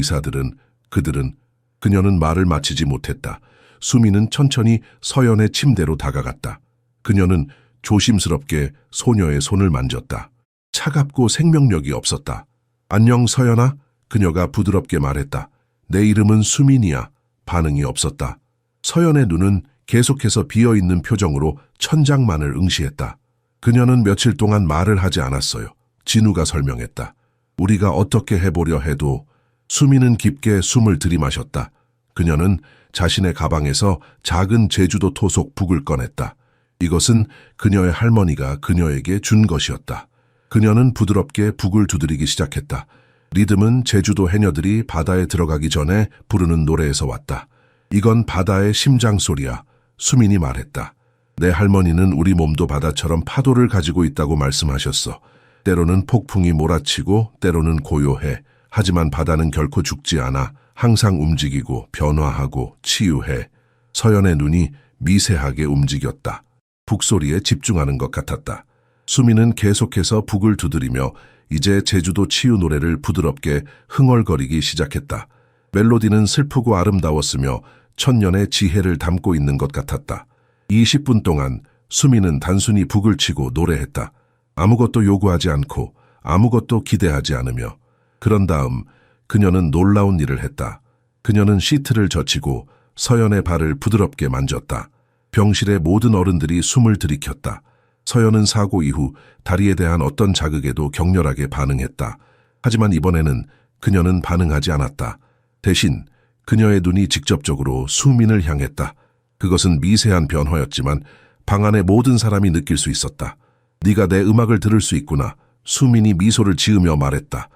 그녀는 말을 마치지 못했다. 수미는 천천히 서연의 침대로 다가갔다. 그녀는 조심스럽게 소녀의 손을 만졌다. 차갑고 생명력이 없었다. 안녕 서연아? 그녀가 부드럽게 말했다. 내 이름은 수민이야. 반응이 없었다. 서연의 눈은 계속해서 비어있는 표정으로 천장만을 응시했다. 그녀는 며칠 동안 말을 하지 않았어요. 진우가 설명했다. 우리가 어떻게 해보려 해도. 수민은 깊게 숨을 들이마셨다. 그녀는 자신의 가방에서 작은 제주도 토속 북을 꺼냈다. 이것은 그녀의 할머니가 그녀에게 준 것이었다. 그녀는 부드럽게 북을 두드리기 시작했다. 리듬은 제주도 해녀들이 바다에 들어가기 전에 부르는 노래에서 왔다. 이건 바다의 심장 소리야. 수민이 말했다. 내 할머니는 우리 몸도 바다처럼 파도를 가지고 있다고 말씀하셨어. 때로는 폭풍이 몰아치고 때로는 고요해. 하지만 바다는 결코 죽지 않아. 항상 움직이고 변화하고 치유해. 서연의 눈이 미세하게 움직였다. 북소리에 집중하는 것 같았다. 수미는 계속해서 북을 두드리며 이제 제주도 치유 노래를 부드럽게 흥얼거리기 시작했다. 멜로디는 슬프고 아름다웠으며 천년의 지혜를 담고 있는 것 같았다. 20분 동안 수미는 단순히 북을 치고 노래했다. 아무것도 요구하지 않고 아무것도 기대하지 않으며. 그런 다음 그녀는 놀라운 일을 했다. 그녀는 시트를 젖히고 서연의 발을 부드럽게 만졌다. 병실의 모든 어른들이 숨을 들이켰다. 서연은 사고 이후 다리에 대한 어떤 자극에도 격렬하게 반응했다. 하지만 이번에는 그녀는 반응하지 않았다. 대신 그녀의 눈이 직접적으로 수민을 향했다. 그것은 미세한 변화였지만 방 안의 모든 사람이 느낄 수 있었다. 네가 내 음악을 들을 수 있구나. 수민이 미소를 지으며 말했다.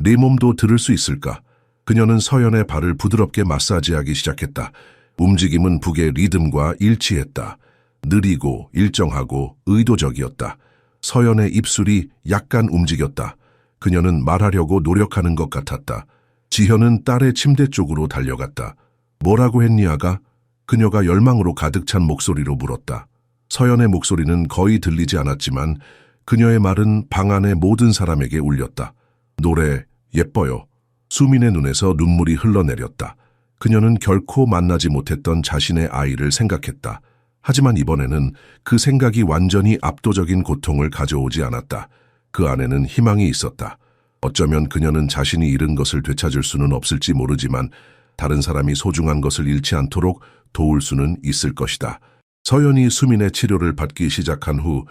네 몸도 들을 수 있을까? 그녀는 서연의 발을 부드럽게 마사지하기 시작했다. 움직임은 북의 리듬과 일치했다. 느리고 일정하고 의도적이었다. 서연의 입술이 약간 움직였다. 그녀는 말하려고 노력하는 것 같았다. 지현은 딸의 침대 쪽으로 달려갔다. 뭐라고 했니 아가? 그녀가 열망으로 가득 찬 목소리로 물었다. 서연의 목소리는 거의 들리지 않았지만 그녀의 말은 방 안의 모든 사람에게 울렸다. 노래 예뻐요. 수민의 눈에서 눈물이 흘러내렸다. 그녀는 결코 만나지 못했던 자신의 아이를 생각했다. 하지만 이번에는 그 생각이 완전히 압도적인 고통을 가져오지 않았다. 그 안에는 희망이 있었다. 어쩌면 그녀는 자신이 잃은 것을 되찾을 수는 없을지 모르지만 다른 사람이 소중한 것을 잃지 않도록 도울 수는 있을 것이다. 서연이 수민의 치료를 받기 시작한 후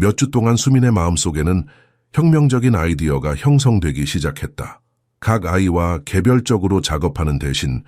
몇 주 동안 수민의 마음속에는 혁명적인 아이디어가 형성되기 시작했다. 각 아이와 개별적으로 작업하는 대신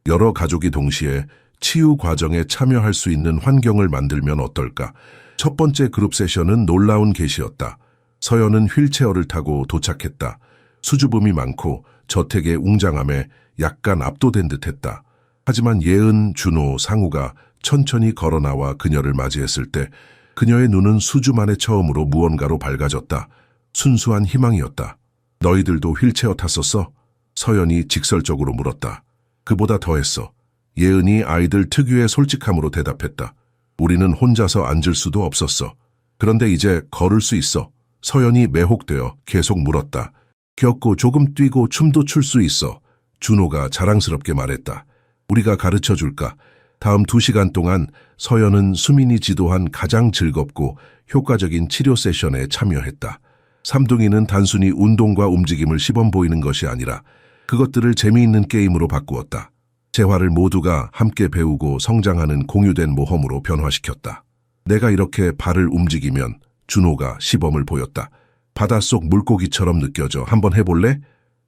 여러 가족이 동시에 치유 과정에 참여할 수 있는 환경을 만들면 어떨까? 첫 번째 그룹 세션은 놀라운 계시였다. 서연은 휠체어를 타고 도착했다. 수줍음이 많고 저택의 웅장함에 약간 압도된 듯했다. 하지만 예은, 준호, 상우가 천천히 걸어나와 그녀를 맞이했을 때 그녀의 눈은 수주 만에 처음으로 무언가로 밝아졌다. 순수한 희망이었다. 너희들도 휠체어 탔었어? 서연이 직설적으로 물었다. 그보다 더했어. 예은이 아이들 특유의 솔직함으로 대답했다. 우리는 혼자서 앉을 수도 없었어. 그런데 이제 걸을 수 있어. 서연이 매혹되어 계속 물었다. 걷고 조금 뛰고 춤도 출 수 있어. 준호가 자랑스럽게 말했다. 우리가 가르쳐 줄까? 다음 2시간 동안 서연은 수민이 지도한 가장 즐겁고 효과적인 치료 세션에 참여했다. 삼둥이는 단순히 운동과 움직임을 시범 보이는 것이 아니라 그것들을 재미있는 게임으로 바꾸었다. 재화를 모두가 함께 배우고 성장하는 공유된 모험으로 변화시켰다. 내가 이렇게 발을 움직이면 준호가 시범을 보였다. 바닷속 물고기처럼 느껴져. 한번 해볼래?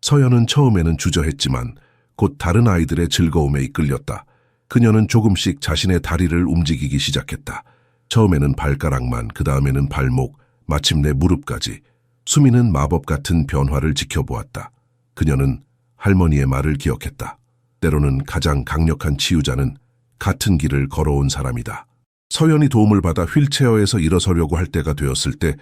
서연은 처음에는 주저했지만 곧 다른 아이들의 즐거움에 이끌렸다. 그녀는 조금씩 자신의 다리를 움직이기 시작했다. 처음에는 발가락만, 그 다음에는 발목, 마침내 무릎까지. 수미는 마법 같은 변화를 지켜보았다. 그녀는 할머니의 말을 기억했다. 때로는 가장 강력한 치유자는 같은 길을 걸어온 사람이다. 서연이 도움을 받아 휠체어에서 일어서려고 할 때가 되었을 때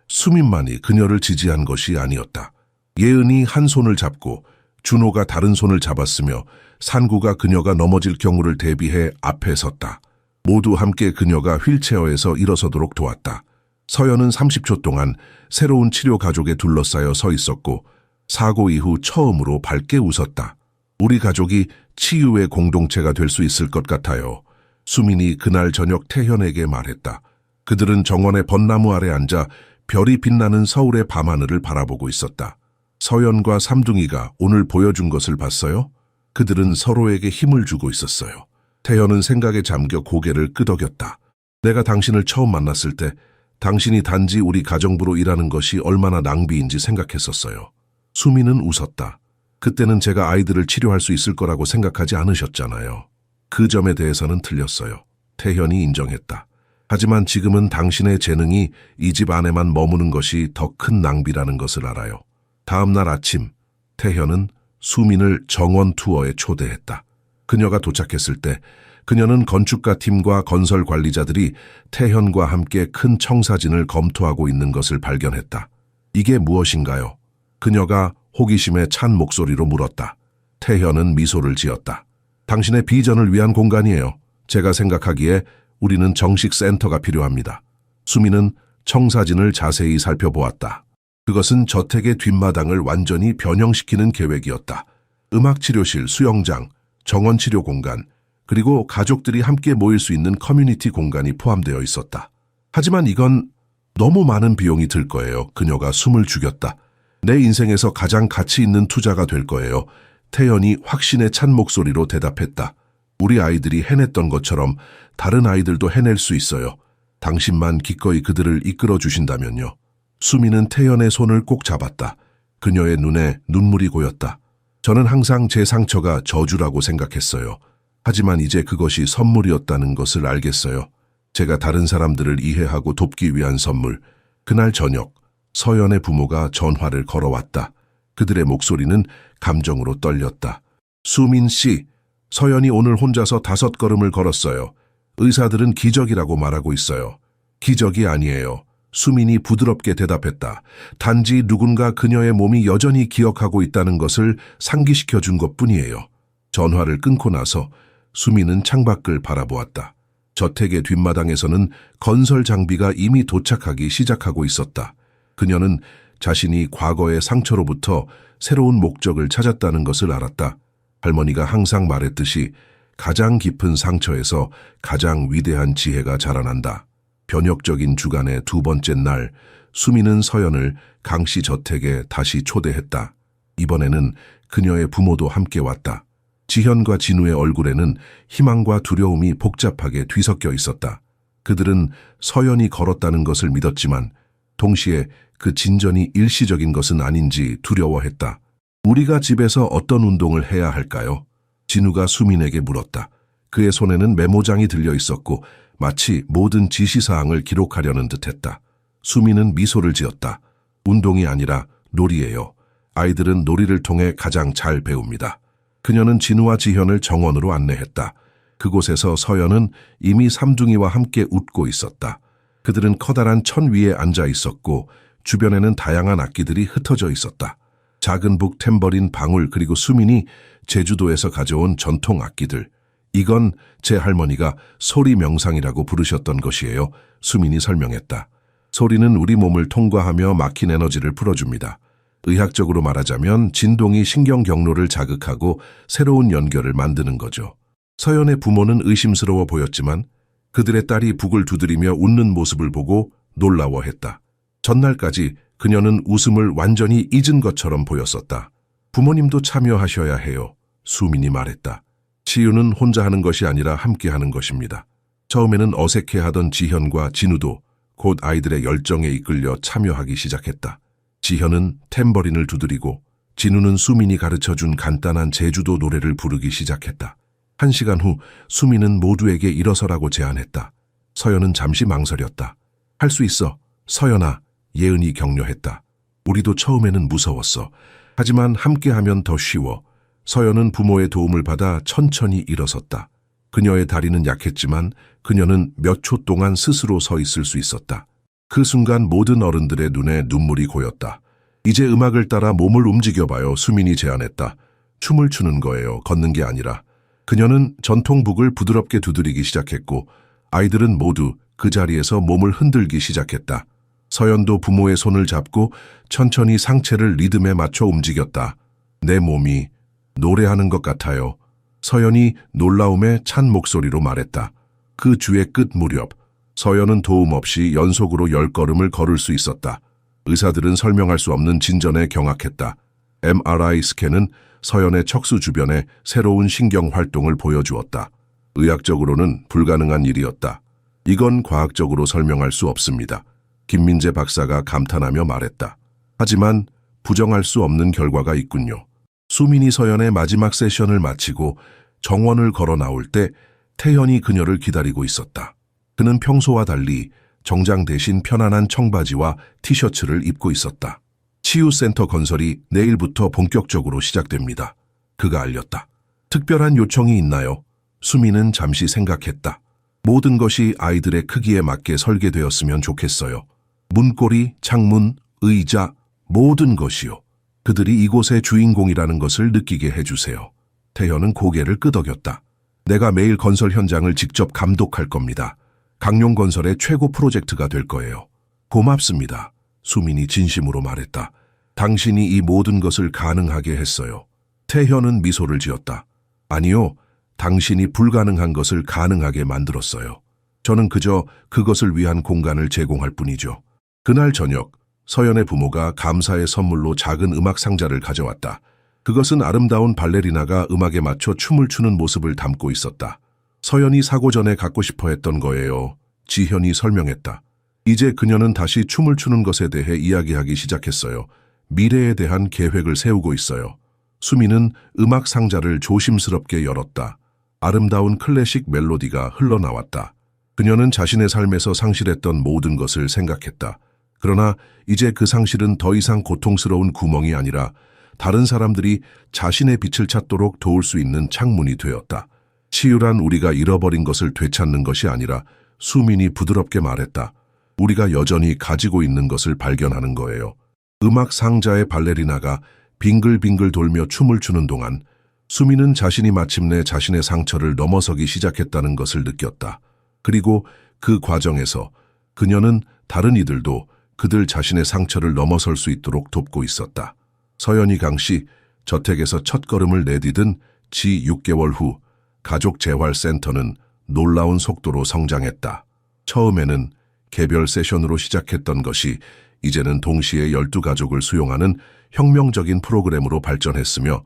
수민만이 그녀를 지지한 것이 아니었다. 예은이 한 손을 잡고 준호가 다른 손을 잡았으며 산구가 그녀가 넘어질 경우를 대비해 앞에 섰다. 모두 함께 그녀가 휠체어에서 일어서도록 도왔다. 서연은 30초 동안 새로운 치료 가족에 둘러싸여 서 있었고 사고 이후 처음으로 밝게 웃었다. 우리 가족이 치유의 공동체가 될 수 있을 것 같아요. 수민이 그날 저녁 태현에게 말했다. 그들은 정원의 벚나무 아래 앉아 별이 빛나는 서울의 밤하늘을 바라보고 있었다. 서연과 삼둥이가 오늘 보여준 것을 봤어요? 그들은 서로에게 힘을 주고 있었어요. 태연은 생각에 잠겨 고개를 끄덕였다. 내가 당신을 처음 만났을 때 당신이 단지 우리 가정부로 일하는 것이 얼마나 낭비인지 생각했었어요. 수민은 웃었다. 그때는 제가 아이들을 치료할 수 있을 거라고 생각하지 않으셨잖아요. 그 점에 대해서는 틀렸어요. 태현이 인정했다. 하지만 지금은 당신의 재능이 이 집 안에만 머무는 것이 더 큰 낭비라는 것을 알아요. 다음 날 아침, 태현은 수민을 정원 투어에 초대했다. 그녀가 도착했을 때 그녀는 건축가 팀과 건설 관리자들이 태현과 함께 큰 청사진을 검토하고 있는 것을 발견했다. 이게 무엇인가요? 그녀가 호기심에 찬 목소리로 물었다. 태현은 미소를 지었다. 당신의 비전을 위한 공간이에요. 제가 생각하기에 우리는 정식 센터가 필요합니다. 수민은 청사진을 자세히 살펴보았다. 그것은 저택의 뒷마당을 완전히 변형시키는 계획이었다. 음악치료실, 수영장, 정원치료 공간, 그리고 가족들이 함께 모일 수 있는 커뮤니티 공간이 포함되어 있었다. 하지만 이건 너무 많은 비용이 들 거예요. 그녀가 숨을 죽였다. 내 인생에서 가장 가치 있는 투자가 될 거예요. 태연이 확신에 찬 목소리로 대답했다. 우리 아이들이 해냈던 것처럼 다른 아이들도 해낼 수 있어요. 당신만 기꺼이 그들을 이끌어 주신다면요. 수미는 태연의 손을 꼭 잡았다. 그녀의 눈에 눈물이 고였다. 저는 항상 제 상처가 저주라고 생각했어요. 하지만 이제 그것이 선물이었다는 것을 알겠어요. 제가 다른 사람들을 이해하고 돕기 위한 선물. 그날 저녁, 서연의 부모가 전화를 걸어왔다. 그들의 목소리는 감정으로 떨렸다. 수민 씨, 서연이 오늘 혼자서 5걸음을 걸었어요. 의사들은 기적이라고 말하고 있어요. 기적이 아니에요. 수민이 부드럽게 대답했다. 단지 누군가 그녀의 몸이 여전히 기억하고 있다는 것을 상기시켜 준 것뿐이에요. 전화를 끊고 나서 수민은 창밖을 바라보았다. 저택의 뒷마당에서는 건설 장비가 이미 도착하기 시작하고 있었다. 그녀는 자신이 과거의 상처로부터 새로운 목적을 찾았다는 것을 알았다. 할머니가 항상 말했듯이 가장 깊은 상처에서 가장 위대한 지혜가 자라난다. 변혁적인 주간의 2번째 날, 수미는 서연을 강씨 저택에 다시 초대했다. 이번에는 그녀의 부모도 함께 왔다. 지현과 진우의 얼굴에는 희망과 두려움이 복잡하게 뒤섞여 있었다. 그들은 서연이 걸었다는 것을 믿었지만 동시에 그 진전이 일시적인 것은 아닌지 두려워했다. 우리가 집에서 어떤 운동을 해야 할까요? 진우가 수민에게 물었다. 그의 손에는 메모장이 들려 있었고 마치 모든 지시사항을 기록하려는 듯했다. 수민은 미소를 지었다. 운동이 아니라 놀이예요. 아이들은 놀이를 통해 가장 잘 배웁니다. 그녀는 진우와 지현을 정원으로 안내했다. 그곳에서 서연은 이미 삼둥이와 함께 웃고 있었다. 그들은 커다란 천 위에 앉아 있었고 주변에는 다양한 악기들이 흩어져 있었다. 작은 북, 탬버린, 방울, 그리고 수민이 제주도에서 가져온 전통 악기들. 이건 제 할머니가 소리 명상이라고 부르셨던 것이에요. 수민이 설명했다. 소리는 우리 몸을 통과하며 막힌 에너지를 풀어줍니다. 의학적으로 말하자면 진동이 신경 경로를 자극하고 새로운 연결을 만드는 거죠. 서연의 부모는 의심스러워 보였지만 그들의 딸이 북을 두드리며 웃는 모습을 보고 놀라워했다. 전날까지 그녀는 웃음을 완전히 잊은 것처럼 보였었다. 부모님도 참여하셔야 해요. 수민이 말했다. 치유는 혼자 하는 것이 아니라 함께 하는 것입니다. 처음에는 어색해하던 지현과 진우도 곧 아이들의 열정에 이끌려 참여하기 시작했다. 지현은 탬버린을 두드리고 진우는 수민이 가르쳐준 간단한 제주도 노래를 부르기 시작했다. 1시간 후 수민은 모두에게 일어서라고 제안했다. 서연은 잠시 망설였다. 할 수 있어. 서연아, 예은이 격려했다. 우리도 처음에는 무서웠어. 하지만 함께하면 더 쉬워. 서연은 부모의 도움을 받아 천천히 일어섰다. 그녀의 다리는 약했지만 그녀는 몇 초 동안 스스로 서 있을 수 있었다. 그 순간 모든 어른들의 눈에 눈물이 고였다. 이제 음악을 따라 몸을 움직여봐요. 수민이 제안했다. 춤을 추는 거예요. 걷는 게 아니라. 그녀는 전통북을 부드럽게 두드리기 시작했고 아이들은 모두 그 자리에서 몸을 흔들기 시작했다. 서연도 부모의 손을 잡고 천천히 상체를 리듬에 맞춰 움직였다. 내 몸이 노래하는 것 같아요. 서연이 놀라움에 찬 목소리로 말했다. 그 주의 끝 무렵 서연은 도움 없이 연속으로 10걸음을 걸을 수 있었다. 의사들은 설명할 수 없는 진전에 경악했다. MRI 스캔은 서연의 척수 주변에 새로운 신경 활동을 보여주었다. 의학적으로는 불가능한 일이었다. 이건 과학적으로 설명할 수 없습니다. 김민재 박사가 감탄하며 말했다. 하지만 부정할 수 없는 결과가 있군요. 수민이 서연의 마지막 세션을 마치고 정원을 걸어 나올 때 태현이 그녀를 기다리고 있었다. 그는 평소와 달리 정장 대신 편안한 청바지와 티셔츠를 입고 있었다. 치유센터 건설이 내일부터 본격적으로 시작됩니다. 그가 알렸다. 특별한 요청이 있나요? 수민은 잠시 생각했다. 모든 것이 아이들의 크기에 맞게 설계되었으면 좋겠어요. 문고리, 창문, 의자, 모든 것이요. 그들이 이곳의 주인공이라는 것을 느끼게 해주세요. 태현은 고개를 끄덕였다. 내가 매일 건설 현장을 직접 감독할 겁니다. 강용건설의 최고 프로젝트가 될 거예요. 고맙습니다. 수민이 진심으로 말했다. 당신이 이 모든 것을 가능하게 했어요. 태현은 미소를 지었다. 아니요, 당신이 불가능한 것을 가능하게 만들었어요. 저는 그저 그것을 위한 공간을 제공할 뿐이죠. 그날 저녁, 서연의 부모가 감사의 선물로 작은 음악 상자를 가져왔다. 그것은 아름다운 발레리나가 음악에 맞춰 춤을 추는 모습을 담고 있었다. 서연이 사고 전에 갖고 싶어 했던 거예요. 지현이 설명했다. 이제 그녀는 다시 춤을 추는 것에 대해 이야기하기 시작했어요. 미래에 대한 계획을 세우고 있어요. 수미는 음악 상자를 조심스럽게 열었다. 아름다운 클래식 멜로디가 흘러나왔다. 그녀는 자신의 삶에서 상실했던 모든 것을 생각했다. 그러나 이제 그 상실은 더 이상 고통스러운 구멍이 아니라 다른 사람들이 자신의 빛을 찾도록 도울 수 있는 창문이 되었다. 치유란 우리가 잃어버린 것을 되찾는 것이 아니라 수민이 부드럽게 말했다. 우리가 여전히 가지고 있는 것을 발견하는 거예요. 음악 상자의 발레리나가 빙글빙글 돌며 춤을 추는 동안 수민은 자신이 마침내 자신의 상처를 넘어서기 시작했다는 것을 느꼈다. 그리고 그 과정에서 그녀는 다른 이들도 그들 자신의 상처를 넘어설 수 있도록 돕고 있었다. 서연이 강씨 저택에서 첫걸음을 내디딘 지 6개월 후 가족재활센터는 놀라운 속도로 성장했다. 처음에는 개별 세션으로 시작했던 것이 이제는 동시에 12가족을 수용하는 혁명적인 프로그램으로 발전했으며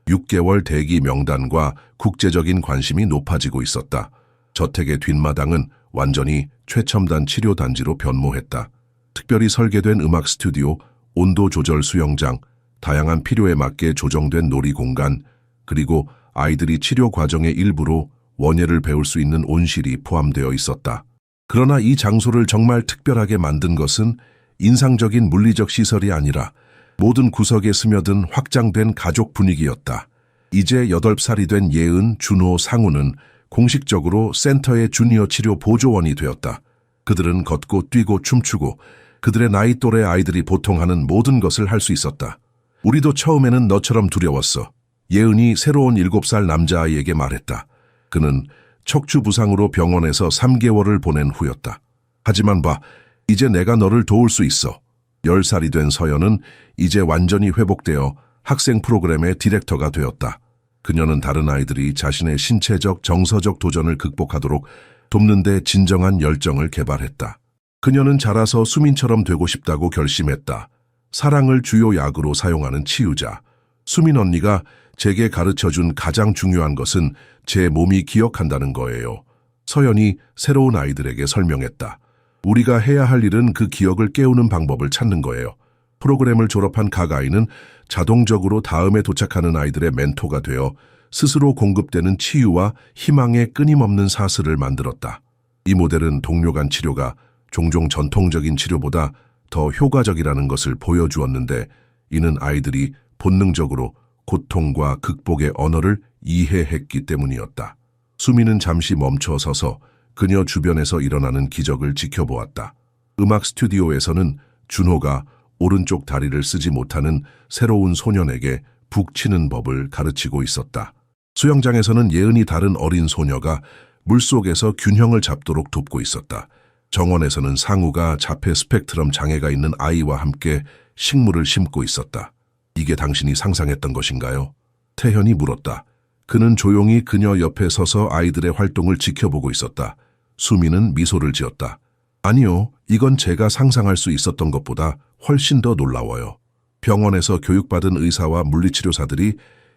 6개월 대기 명단과 국제적인 관심이 높아지고 있었다. 저택의 뒷마당은 완전히 최첨단 치료 단지로 변모했다. 특별히 설계된 음악 스튜디오, 온도 조절 수영장, 다양한 필요에 맞게 조정된 놀이 공간, 그리고 아이들이 치료 과정의 일부로 원예를 배울 수 있는 온실이 포함되어 있었다. 그러나 이 장소를 정말 특별하게 만든 것은 인상적인 물리적 시설이 아니라 모든 구석에 스며든 확장된 가족 분위기였다. 이제 8살이 된 예은, 준호, 상우는 공식적으로 센터의 주니어 치료 보조원이 되었다. 그들은 걷고 뛰고 춤추고 그들의 나이 또래 아이들이 보통 하는 모든 것을 할 수 있었다. 우리도 처음에는 너처럼 두려웠어. 예은이 새로운 7살 남자아이에게 말했다. 그는 척추 부상으로 병원에서 3개월을 보낸 후였다. 하지만 봐, 이제 내가 너를 도울 수 있어. 10살이 된 서연은 이제 완전히 회복되어 학생 프로그램의 디렉터가 되었다. 그녀는 다른 아이들이 자신의 신체적, 정서적 도전을 극복하도록 돕는 데 진정한 열정을 개발했다. 그녀는 자라서 수민처럼 되고 싶다고 결심했다. 사랑을 주요 약으로 사용하는 치유자. 수민 언니가 제게 가르쳐준 가장 중요한 것은 제 몸이 기억한다는 거예요. 서연이 새로운 아이들에게 설명했다. 우리가 해야 할 일은 그 기억을 깨우는 방법을 찾는 거예요. 프로그램을 졸업한 각 아이는 자동적으로 다음에 도착하는 아이들의 멘토가 되어 스스로 공급되는 치유와 희망의 끊임없는 사슬을 만들었다. 이 모델은 동료 간 치료가 종종 전통적인 치료보다 더 효과적이라는 것을 보여주었는데, 이는 아이들이 본능적으로 고통과 극복의 언어를 이해했기 때문이었다. 수미는 잠시 멈춰 서서 그녀 주변에서 일어나는 기적을 지켜보았다. 음악 스튜디오에서는 준호가 오른쪽 다리를 쓰지 못하는 새로운 소년에게 북 치는 법을 가르치고 있었다. 수영장에서는 예은이 다른 어린 소녀가 물속에서 균형을 잡도록 돕고 있었다. 정원에서는 상우가 자폐 스펙트럼 장애가 있는 아이와 함께 식물을 심고 있었다. 이게 당신이 상상했던 것인가요? 태현이 물었다. 그는 조용히 그녀 옆에 서서 아이들의 활동을 지켜보고 있었다. 수미는 미소를 지었다. 아니요, 이건 제가 상상할 수 있었던 것보다 훨씬 더 놀라워요. 병원에서 교육받은 의사와 물리치료사들이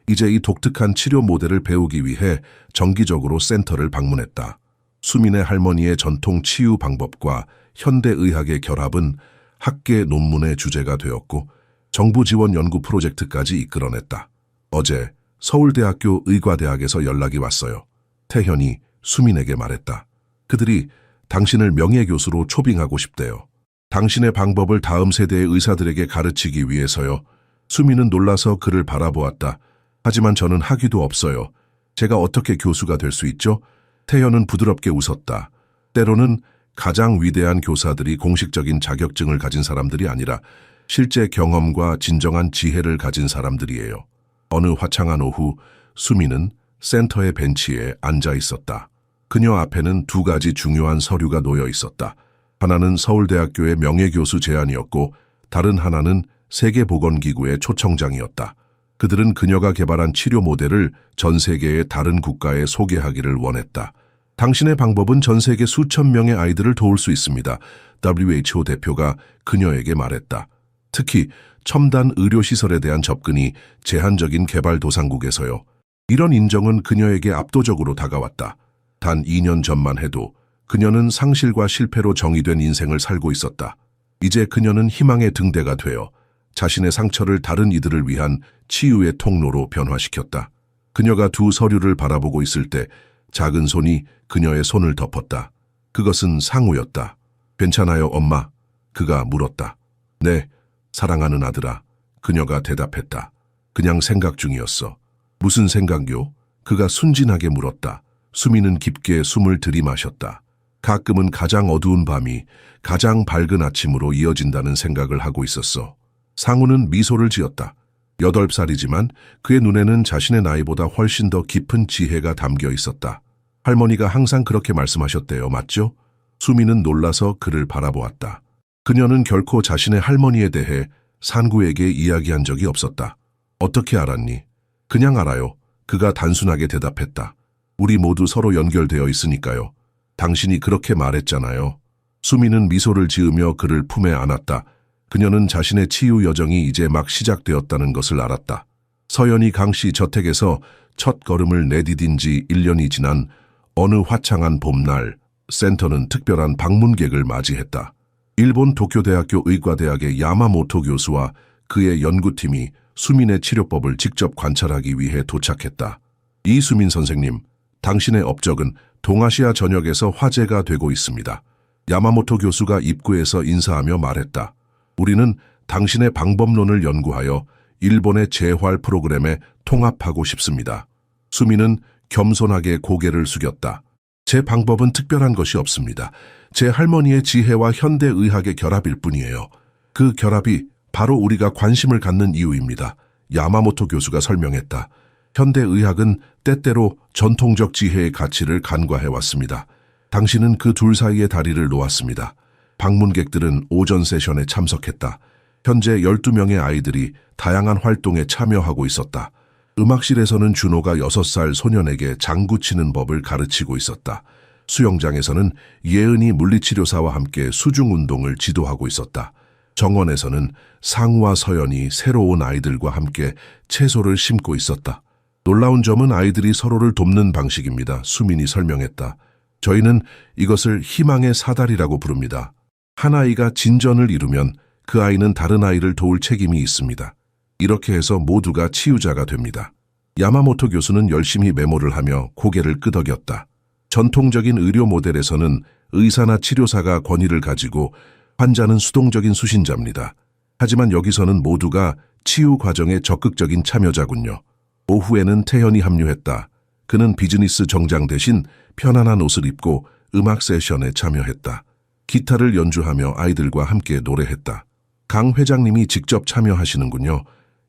이제 이 독특한 치료 모델을 배우기 위해 정기적으로 센터를 방문했다. 수민의 할머니의 전통 치유 방법과 현대의학의 결합은 학계 논문의 주제가 되었고 정부 지원 연구 프로젝트까지 이끌어냈다. 어제 서울대학교 의과대학에서 연락이 왔어요. 태현이 수민에게 말했다. 그들이 당신을 명예교수로 초빙하고 싶대요. 당신의 방법을 다음 세대의 의사들에게 가르치기 위해서요. 수민은 놀라서 그를 바라보았다. 하지만 저는 학위도 없어요. 제가 어떻게 교수가 될 수 있죠? 태현은 부드럽게 웃었다. 때로는 가장 위대한 교사들이 공식적인 자격증을 가진 사람들이 아니라 실제 경험과 진정한 지혜를 가진 사람들이에요. 어느 화창한 오후, 수미는 센터의 벤치에 앉아 있었다. 그녀 앞에는 2가지 중요한 서류가 놓여 있었다. 하나는 서울대학교의 명예교수 제안이었고 다른 하나는 세계보건기구의 초청장이었다. 그들은 그녀가 개발한 치료 모델을 전 세계의 다른 국가에 소개하기를 원했다. 당신의 방법은 전 세계 수천 명의 아이들을 도울 수 있습니다. WHO 대표가 그녀에게 말했다. 특히 첨단 의료시설에 대한 접근이 제한적인 개발도상국에서요. 이런 인정은 그녀에게 압도적으로 다가왔다. 단 2년 전만 해도 그녀는 상실과 실패로 정의된 인생을 살고 있었다. 이제 그녀는 희망의 등대가 되어 자신의 상처를 다른 이들을 위한 치유의 통로로 변화시켰다. 그녀가 2 서류를 바라보고 있을 때 작은 손이 그녀의 손을 덮었다. 그것은 상우였다. 괜찮아요, 엄마? 그가 물었다. 네, 사랑하는 아들아. 그녀가 대답했다. 그냥 생각 중이었어. 무슨 생각요? 그가 순진하게 물었다. 수미는 깊게 숨을 들이마셨다. 가끔은 가장 어두운 밤이 가장 밝은 아침으로 이어진다는 생각을 하고 있었어. 상우는 미소를 지었다. 8살이지만 그의 눈에는 자신의 나이보다 훨씬 더 깊은 지혜가 담겨 있었다. 할머니가 항상 그렇게 말씀하셨대요, 맞죠? 수미는 놀라서 그를 바라보았다. 그녀는 결코 자신의 할머니에 대해 상구에게 이야기한 적이 없었다. 어떻게 알았니? 그냥 알아요. 그가 단순하게 대답했다. 우리 모두 서로 연결되어 있으니까요. 당신이 그렇게 말했잖아요. 수미는 미소를 지으며 그를 품에 안았다. 그녀는 자신의 치유 여정이 이제 막 시작되었다는 것을 알았다. 서연이 강씨 저택에서 첫 걸음을 내디딘 지 1년이 지난 어느 화창한 봄날, 센터는 특별한 방문객을 맞이했다. 일본 도쿄대학교 의과대학의 야마모토 교수와 그의 연구팀이 수민의 치료법을 직접 관찰하기 위해 도착했다. 이수민 선생님, 당신의 업적은 동아시아 전역에서 화제가 되고 있습니다. 야마모토 교수가 입구에서 인사하며 말했다. 우리는 당신의 방법론을 연구하여 일본의 재활 프로그램에 통합하고 싶습니다. 수민은 겸손하게 고개를 숙였다. 제 방법은 특별한 것이 없습니다. 제 할머니의 지혜와 현대의학의 결합일 뿐이에요. 그 결합이 바로 우리가 관심을 갖는 이유입니다. 야마모토 교수가 설명했다. 현대의학은 때때로 전통적 지혜의 가치를 간과해왔습니다. 당신은 그 둘 사이의 다리를 놓았습니다. 방문객들은 오전 세션에 참석했다. 현재 12명의 아이들이 다양한 활동에 참여하고 있었다. 음악실에서는 준호가 6살 소년에게 장구 치는 법을 가르치고 있었다. 수영장에서는 예은이 물리치료사와 함께 수중 운동을 지도하고 있었다. 정원에서는 상우와 서연이 새로운 아이들과 함께 채소를 심고 있었다. 놀라운 점은 아이들이 서로를 돕는 방식입니다. 수민이 설명했다. 저희는 이것을 희망의 사다리라고 부릅니다. 한 아이가 진전을 이루면 그 아이는 다른 아이를 도울 책임이 있습니다. 이렇게 해서 모두가 치유자가 됩니다. 야마모토 교수는 열심히 메모를 하며 고개를 끄덕였다. 전통적인 의료 모델에서는 의사나 치료사가 권위를 가지고 환자는 수동적인 수신자입니다. 하지만 여기서는 모두가 치유 과정에 적극적인 참여자군요. 오후에는 태현이 합류했다. 그는 비즈니스 정장 대신 편안한 옷을 입고 음악 세션에 참여했다. 기타를 연주하며 아이들과 함께 노래했다. 강 회장님이 직접 참여하시는군요.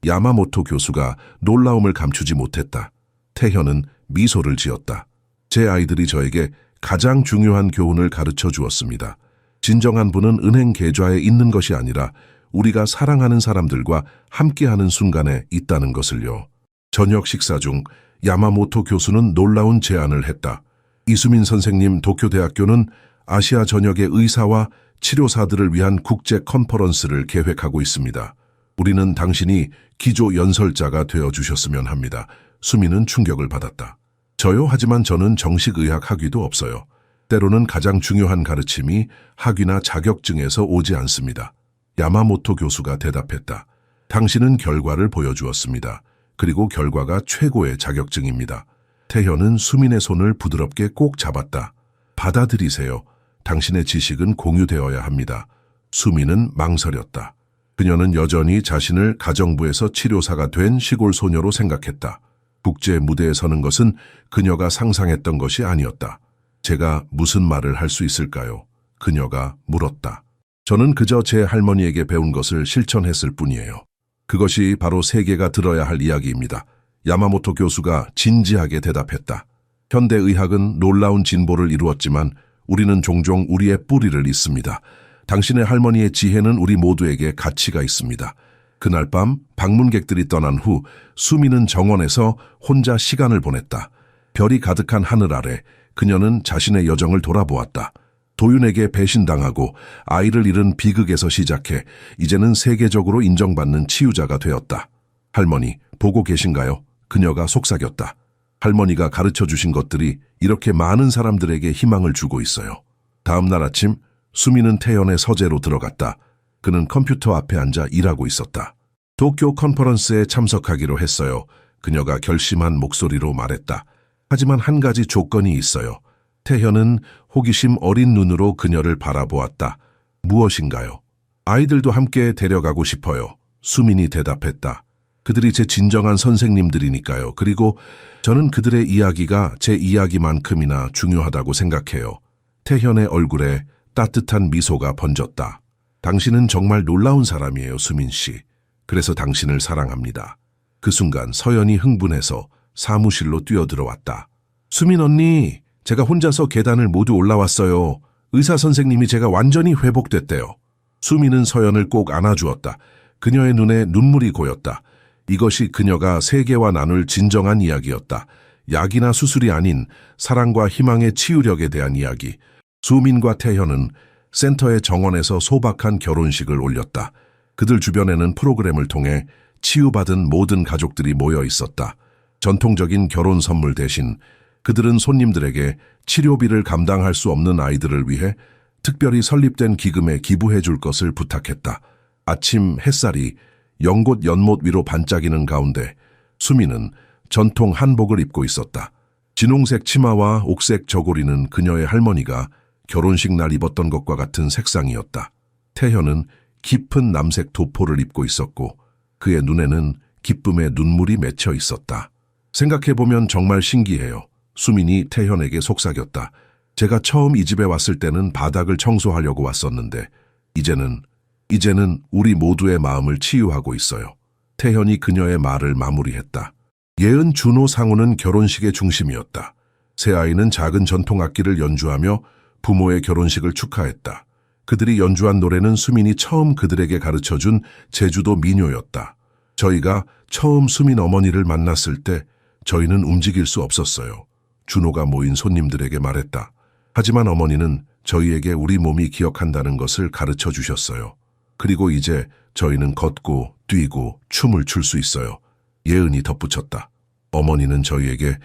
야마모토 교수가 놀라움을 감추지 못했다. 태현은 미소를 지었다. 제 아이들이 저에게 가장 중요한 교훈을 가르쳐 주었습니다. 진정한 분은 은행 계좌에 있는 것이 아니라 우리가 사랑하는 사람들과 함께하는 순간에 있다는 것을요. 저녁 식사 중 야마모토 교수는 놀라운 제안을 했다. 이수민 선생님, 도쿄대학교는 아시아 전역의 의사와 치료사들을 위한 국제 컨퍼런스를 계획하고 있습니다. 우리는 당신이 기조 연설자가 되어주셨으면 합니다. 수민은 충격을 받았다. 저요? 하지만 저는 정식의학 학위도 없어요. 때로는 가장 중요한 가르침이 학위나 자격증에서 오지 않습니다. 야마모토 교수가 대답했다. 당신은 결과를 보여주었습니다. 그리고 결과가 최고의 자격증입니다. 태현은 수민의 손을 부드럽게 꼭 잡았다. 받아들이세요. 당신의 지식은 공유되어야 합니다. 수민은 망설였다. 그녀는 여전히 자신을 가정부에서 치료사가 된 시골 소녀로 생각했다. 국제 무대에 서는 것은 그녀가 상상했던 것이 아니었다. 제가 무슨 말을 할 수 있을까요? 그녀가 물었다. 저는 그저 제 할머니에게 배운 것을 실천했을 뿐이에요. 그것이 바로 세계가 들어야 할 이야기입니다. 야마모토 교수가 진지하게 대답했다. 현대의학은 놀라운 진보를 이루었지만 우리는 종종 우리의 뿌리를 잇습니다. 당신의 할머니의 지혜는 우리 모두에게 가치가 있습니다. 그날 밤 방문객들이 떠난 후 수민은 정원에서 혼자 시간을 보냈다. 별이 가득한 하늘 아래 그녀는 자신의 여정을 돌아보았다. 도윤에게 배신당하고 아이를 잃은 비극에서 시작해 이제는 세계적으로 인정받는 치유자가 되었다. 할머니, 보고 계신가요? 그녀가 속삭였다. 할머니가 가르쳐 주신 것들이 이렇게 많은 사람들에게 희망을 주고 있어요. 다음 날 아침 수민은 태연의 서재로 들어갔다. 그는 컴퓨터 앞에 앉아 일하고 있었다. 도쿄 컨퍼런스에 참석하기로 했어요. 그녀가 결심한 목소리로 말했다. 하지만 한 가지 조건이 있어요. 태현은 호기심 어린 눈으로 그녀를 바라보았다. 무엇인가요? 아이들도 함께 데려가고 싶어요. 수민이 대답했다. 그들이 제 진정한 선생님들이니까요. 그리고 저는 그들의 이야기가 제 이야기만큼이나 중요하다고 생각해요. 태현의 얼굴에 따뜻한 미소가 번졌다. 당신은 정말 놀라운 사람이에요, 수민 씨. 그래서 당신을 사랑합니다. 그 순간 서연이 흥분해서 사무실로 뛰어들어왔다. 수민 언니, 제가 혼자서 계단을 모두 올라왔어요. 의사 선생님이 제가 완전히 회복됐대요. 수민은 서연을 꼭 안아주었다. 그녀의 눈에 눈물이 고였다. 이것이 그녀가 세계와 나눌 진정한 이야기였다. 약이나 수술이 아닌 사랑과 희망의 치유력에 대한 이야기. 수민과 태현은 센터의 정원에서 소박한 결혼식을 올렸다. 그들 주변에는 프로그램을 통해 치유받은 모든 가족들이 모여 있었다. 전통적인 결혼 선물 대신 그들은 손님들에게 치료비를 감당할 수 없는 아이들을 위해 특별히 설립된 기금에 기부해 줄 것을 부탁했다. 아침 햇살이 연꽃 연못 위로 반짝이는 가운데 수미는 전통 한복을 입고 있었다. 진홍색 치마와 옥색 저고리는 그녀의 할머니가 결혼식 날 입었던 것과 같은 색상이었다. 태현은 깊은 남색 도포를 입고 있었고 그의 눈에는 기쁨의 눈물이 맺혀 있었다. 생각해보면 정말 신기해요. 수민이 태현에게 속삭였다. 제가 처음 이 집에 왔을 때는 바닥을 청소하려고 왔었는데 이제는 우리 모두의 마음을 치유하고 있어요. 태현이 그녀의 말을 마무리했다. 예은, 준호, 상우는 결혼식의 중심이었다. 세 아이는 작은 전통 악기를 연주하며 부모의 결혼식을 축하했다. 그들이 연주한 노래는 수민이 처음 그들에게 가르쳐준 제주도 민요였다. 저희가 처음 수민 어머니를 만났을 때 저희는 움직일 수 없었어요. 준호가 모인 손님들에게 말했다. 하지만 어머니는 저희에게 우리 몸이 기억한다는 것을 가르쳐 주셨어요. 그리고 이제 저희는 걷고 뛰고 춤을 출 수 있어요. 예은이 덧붙였다. 어머니는 저희에게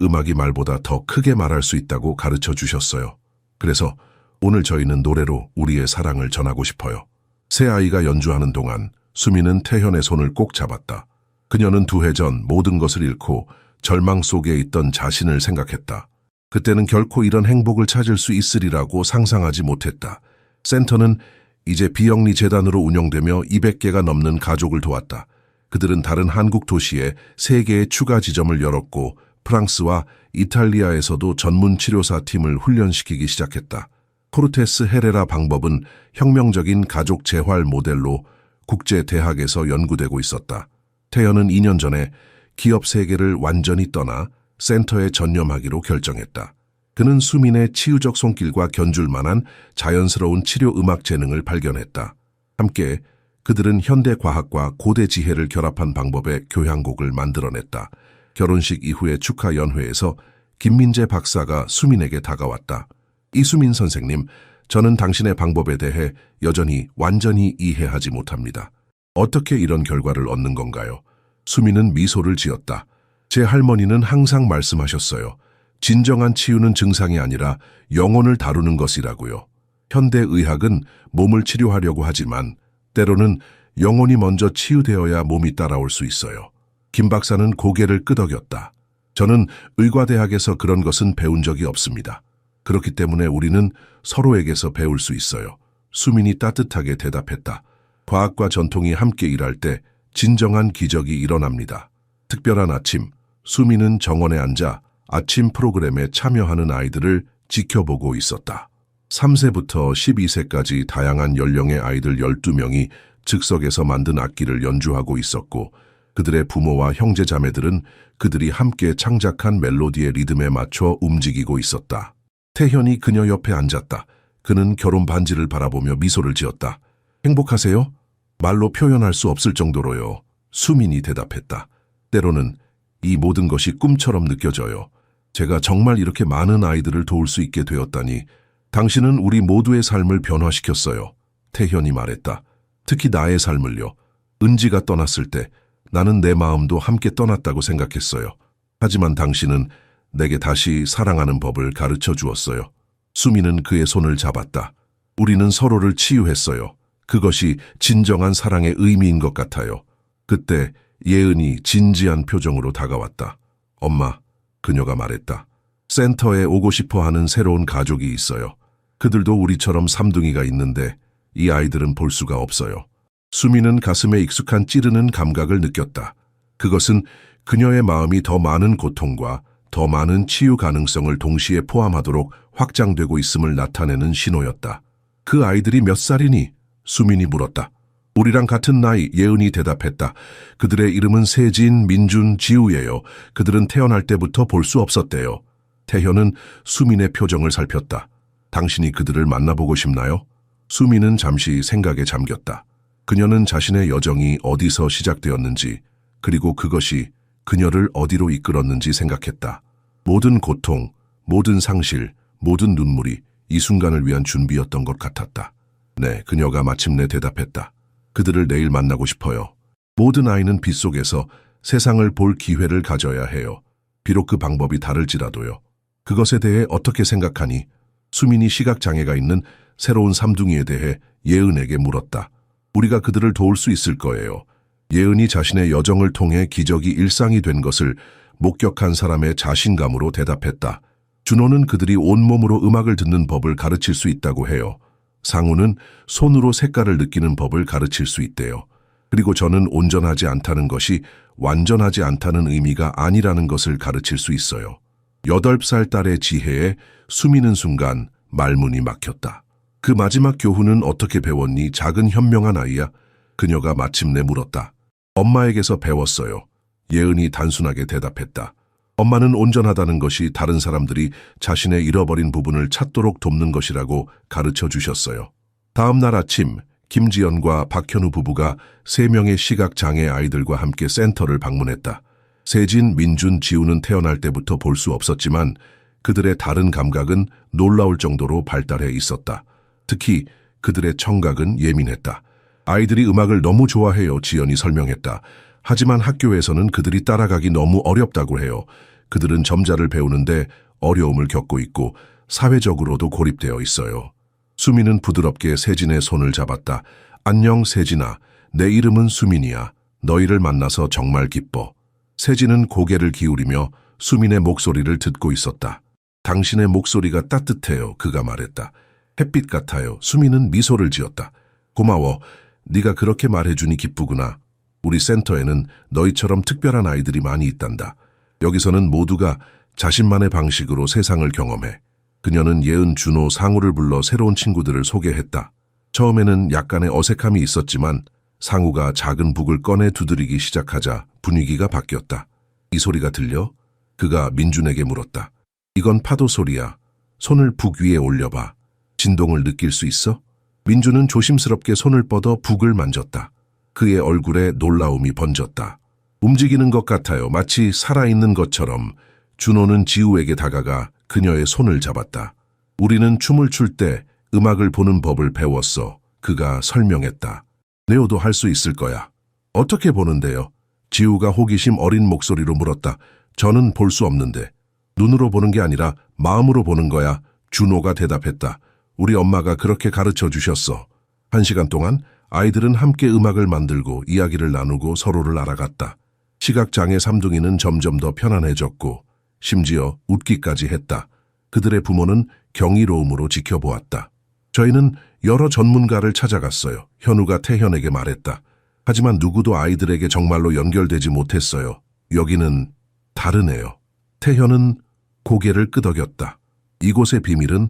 음악이 말보다 더 크게 말할 수 있다고 가르쳐 주셨어요. 그래서 오늘 저희는 노래로 우리의 사랑을 전하고 싶어요. 세 아이가 연주하는 동안 수미는 태현의 손을 꼭 잡았다. 그녀는 2해 전 모든 것을 잃고 절망 속에 있던 자신을 생각했다. 그때는 결코 이런 행복을 찾을 수 있으리라고 상상하지 못했다. 센터는 이제 비영리 재단으로 운영되며 200개가 넘는 가족을 도왔다. 그들은 다른 한국 도시에 3개의 추가 지점을 열었고 프랑스와 이탈리아에서도 전문 치료사 팀을 훈련시키기 시작했다. 코르테스 헤레라 방법은 혁명적인 가족 재활 모델로 국제 대학에서 연구되고 있었다. 태연은 2년 전에 기업 세계를 완전히 떠나 센터에 전념하기로 결정했다. 그는 수민의 치유적 손길과 견줄 만한 자연스러운 치료 음악 재능을 발견했다. 함께 그들은 현대 과학과 고대 지혜를 결합한 방법의 교향곡을 만들어냈다. 결혼식 이후의 축하 연회에서 김민재 박사가 수민에게 다가왔다. 이수민 선생님, 저는 당신의 방법에 대해 여전히 완전히 이해하지 못합니다. 어떻게 이런 결과를 얻는 건가요? 수민은 미소를 지었다. 제 할머니는 항상 말씀하셨어요. 진정한 치유는 증상이 아니라 영혼을 다루는 것이라고요. 현대 의학은 몸을 치료하려고 하지만 때로는 영혼이 먼저 치유되어야 몸이 따라올 수 있어요. 김 박사는 고개를 끄덕였다. 저는 의과대학에서 그런 것은 배운 적이 없습니다. 그렇기 때문에 우리는 서로에게서 배울 수 있어요. 수민이 따뜻하게 대답했다. 과학과 전통이 함께 일할 때 진정한 기적이 일어납니다. 특별한 아침, 수민은 정원에 앉아 아침 프로그램에 참여하는 아이들을 지켜보고 있었다. 3세부터 12세까지 다양한 연령의 아이들 12명이 즉석에서 만든 악기를 연주하고 있었고 그들의 부모와 형제 자매들은 그들이 함께 창작한 멜로디의 리듬에 맞춰 움직이고 있었다. 태현이 그녀 옆에 앉았다. 그는 결혼 반지를 바라보며 미소를 지었다. 행복하세요? 말로 표현할 수 없을 정도로요. 수민이 대답했다. 때로는 이 모든 것이 꿈처럼 느껴져요. 제가 정말 이렇게 많은 아이들을 도울 수 있게 되었다니 당신은 우리 모두의 삶을 변화시켰어요. 태현이 말했다. 특히 나의 삶을요. 은지가 떠났을 때 나는 내 마음도 함께 떠났다고 생각했어요. 하지만 당신은 내게 다시 사랑하는 법을 가르쳐 주었어요. 수미는 그의 손을 잡았다. 우리는 서로를 치유했어요. 그것이 진정한 사랑의 의미인 것 같아요. 그때 예은이 진지한 표정으로 다가왔다. 엄마, 그녀가 말했다. 센터에 오고 싶어 하는 새로운 가족이 있어요. 그들도 우리처럼 삼둥이가 있는데 이 아이들은 볼 수가 없어요. 수미는 가슴에 익숙한 찌르는 감각을 느꼈다. 그것은 그녀의 마음이 더 많은 고통과 더 많은 치유 가능성을 동시에 포함하도록 확장되고 있음을 나타내는 신호였다. 그 아이들이 몇 살이니? 수민이 물었다. 우리랑 같은 나이, 예은이 대답했다. 그들의 이름은 세진, 민준, 지우예요. 그들은 태어날 때부터 볼 수 없었대요. 태현은 수민의 표정을 살폈다. 당신이 그들을 만나보고 싶나요? 수민은 잠시 생각에 잠겼다. 그녀는 자신의 여정이 어디서 시작되었는지, 그리고 그것이 그녀를 어디로 이끌었는지 생각했다. 모든 고통, 모든 상실, 모든 눈물이 이 순간을 위한 준비였던 것 같았다. 네, 그녀가 마침내 대답했다. 그들을 내일 만나고 싶어요. 모든 아이는 빗속에서 세상을 볼 기회를 가져야 해요. 비록 그 방법이 다를지라도요. 그것에 대해 어떻게 생각하니? 수민이 시각장애가 있는 새로운 삼둥이에 대해 예은에게 물었다. 우리가 그들을 도울 수 있을 거예요. 예은이 자신의 여정을 통해 기적이 일상이 된 것을 목격한 사람의 자신감으로 대답했다. 준호는 그들이 온몸으로 음악을 듣는 법을 가르칠 수 있다고 해요. 상우는 손으로 색깔을 느끼는 법을 가르칠 수 있대요. 그리고 저는 온전하지 않다는 것이 완전하지 않다는 의미가 아니라는 것을 가르칠 수 있어요. 8살 딸의 지혜에 숨이는 순간 말문이 막혔다. 그 마지막 교훈은 어떻게 배웠니? 작은 현명한 아이야. 그녀가 마침내 물었다. 엄마에게서 배웠어요. 예은이 단순하게 대답했다. 엄마는 온전하다는 것이 다른 사람들이 자신의 잃어버린 부분을 찾도록 돕는 것이라고 가르쳐 주셨어요. 다음 날 아침, 김지연과 박현우 부부가 3명의 시각장애 아이들과 함께 센터를 방문했다. 세진, 민준, 지우는 태어날 때부터 볼 수 없었지만 그들의 다른 감각은 놀라울 정도로 발달해 있었다. 특히 그들의 청각은 예민했다. 아이들이 음악을 너무 좋아해요, 지연이 설명했다. 하지만 학교에서는 그들이 따라가기 너무 어렵다고 해요. 그들은 점자를 배우는데 어려움을 겪고 있고 사회적으로도 고립되어 있어요. 수민은 부드럽게 세진의 손을 잡았다. 안녕 세진아, 내 이름은 수민이야. 너희를 만나서 정말 기뻐. 세진은 고개를 기울이며 수민의 목소리를 듣고 있었다. 당신의 목소리가 따뜻해요, 그가 말했다. 햇빛 같아요. 수민은 미소를 지었다. 고마워. 네가 그렇게 말해주니 기쁘구나. 우리 센터에는 너희처럼 특별한 아이들이 많이 있단다. 여기서는 모두가 자신만의 방식으로 세상을 경험해. 그녀는 예은, 준호, 상우를 불러 새로운 친구들을 소개했다. 처음에는 약간의 어색함이 있었지만 상우가 작은 북을 꺼내 두드리기 시작하자 분위기가 바뀌었다. 이 소리가 들려? 그가 민준에게 물었다. 이건 파도 소리야. 손을 북 위에 올려봐. 진동을 느낄 수 있어? 민준은 조심스럽게 손을 뻗어 북을 만졌다. 그의 얼굴에 놀라움이 번졌다. 움직이는 것 같아요. 마치 살아있는 것처럼. 준호는 지우에게 다가가 그녀의 손을 잡았다. 우리는 춤을 출 때 음악을 보는 법을 배웠어. 그가 설명했다. 네오도 할 수 있을 거야. 어떻게 보는데요? 지우가 호기심 어린 목소리로 물었다. 저는 볼 수 없는데. 눈으로 보는 게 아니라 마음으로 보는 거야. 준호가 대답했다. 우리 엄마가 그렇게 가르쳐 주셨어. 1시간 동안 아이들은 함께 음악을 만들고 이야기를 나누고 서로를 알아갔다. 시각장애 삼둥이는 점점 더 편안해졌고 심지어 웃기까지 했다. 그들의 부모는 경이로움으로 지켜보았다. 저희는 여러 전문가를 찾아갔어요. 현우가 태현에게 말했다. 하지만 누구도 아이들에게 정말로 연결되지 못했어요. 여기는 다르네요. 태현은 고개를 끄덕였다. 이곳의 비밀은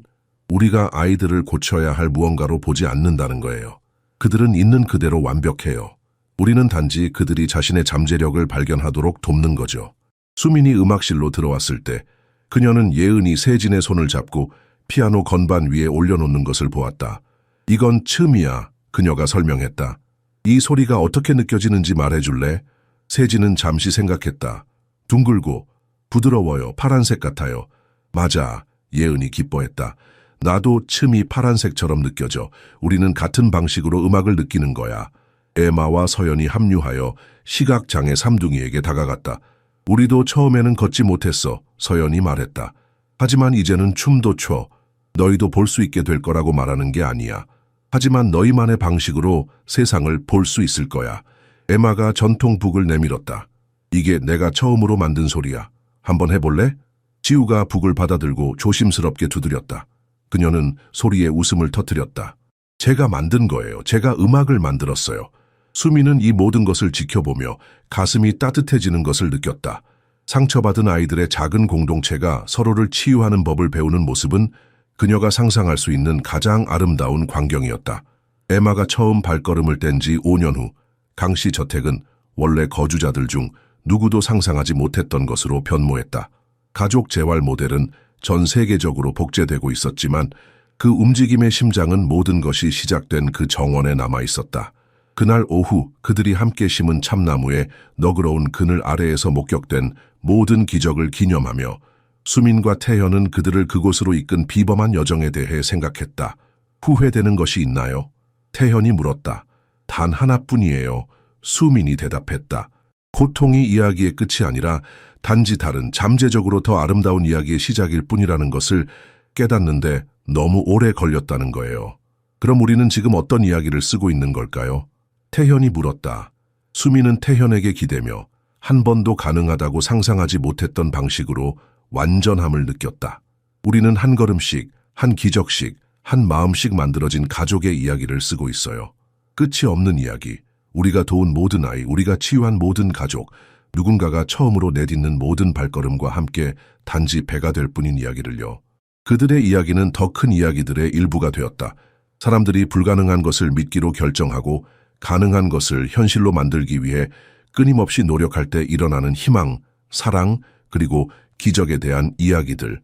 우리가 아이들을 고쳐야 할 무언가로 보지 않는다는 거예요. 그들은 있는 그대로 완벽해요. 우리는 단지 그들이 자신의 잠재력을 발견하도록 돕는 거죠. 수민이 음악실로 들어왔을 때 그녀는 예은이 세진의 손을 잡고 피아노 건반 위에 올려놓는 것을 보았다. 이건 춤이야, 그녀가 설명했다. 이 소리가 어떻게 느껴지는지 말해줄래? 세진은 잠시 생각했다. 둥글고 부드러워요. 파란색 같아요. 맞아, 예은이 기뻐했다. 나도 춤이 파란색처럼 느껴져. 우리는 같은 방식으로 음악을 느끼는 거야. 에마와 서연이 합류하여 시각장애 삼둥이에게 다가갔다. 우리도 처음에는 걷지 못했어, 서연이 말했다. 하지만 이제는 춤도 춰. 너희도 볼 수 있게 될 거라고 말하는 게 아니야. 하지만 너희만의 방식으로 세상을 볼 수 있을 거야. 에마가 전통 북을 내밀었다. 이게 내가 처음으로 만든 소리야. 한번 해볼래? 지우가 북을 받아들고 조심스럽게 두드렸다. 그녀는 소리에 웃음을 터뜨렸다. 제가 만든 거예요. 제가 음악을 만들었어요. 수미는 이 모든 것을 지켜보며 가슴이 따뜻해지는 것을 느꼈다. 상처받은 아이들의 작은 공동체가 서로를 치유하는 법을 배우는 모습은 그녀가 상상할 수 있는 가장 아름다운 광경이었다. 에마가 처음 발걸음을 뗀 지 5년 후 강씨 저택은 원래 거주자들 중 누구도 상상하지 못했던 것으로 변모했다. 가족 재활 모델은 전 세계적으로 복제되고 있었지만 그 움직임의 심장은 모든 것이 시작된 그 정원에 남아 있었다. 그날 오후 그들이 함께 심은 참나무에 너그러운 그늘 아래에서 목격된 모든 기적을 기념하며 수민과 태현은 그들을 그곳으로 이끈 비범한 여정에 대해 생각했다. 후회되는 것이 있나요? 태현이 물었다. 단 하나뿐이에요. 수민이 대답했다. 고통이 이야기의 끝이 아니라 단지 다른 잠재적으로 더 아름다운 이야기의 시작일 뿐이라는 것을 깨닫는데 너무 오래 걸렸다는 거예요. 그럼 우리는 지금 어떤 이야기를 쓰고 있는 걸까요? 태현이 물었다. 수민은 태현에게 기대며 한 번도 가능하다고 상상하지 못했던 방식으로 완전함을 느꼈다. 우리는 한 걸음씩, 한 기적씩, 한 마음씩 만들어진 가족의 이야기를 쓰고 있어요. 끝이 없는 이야기, 우리가 도운 모든 아이, 우리가 치유한 모든 가족, 누군가가 처음으로 내딛는 모든 발걸음과 함께 단지 배가 될 뿐인 이야기를요. 그들의 이야기는 더 큰 이야기들의 일부가 되었다. 사람들이 불가능한 것을 믿기로 결정하고 가능한 것을 현실로 만들기 위해 끊임없이 노력할 때 일어나는 희망, 사랑, 그리고 기적에 대한 이야기들.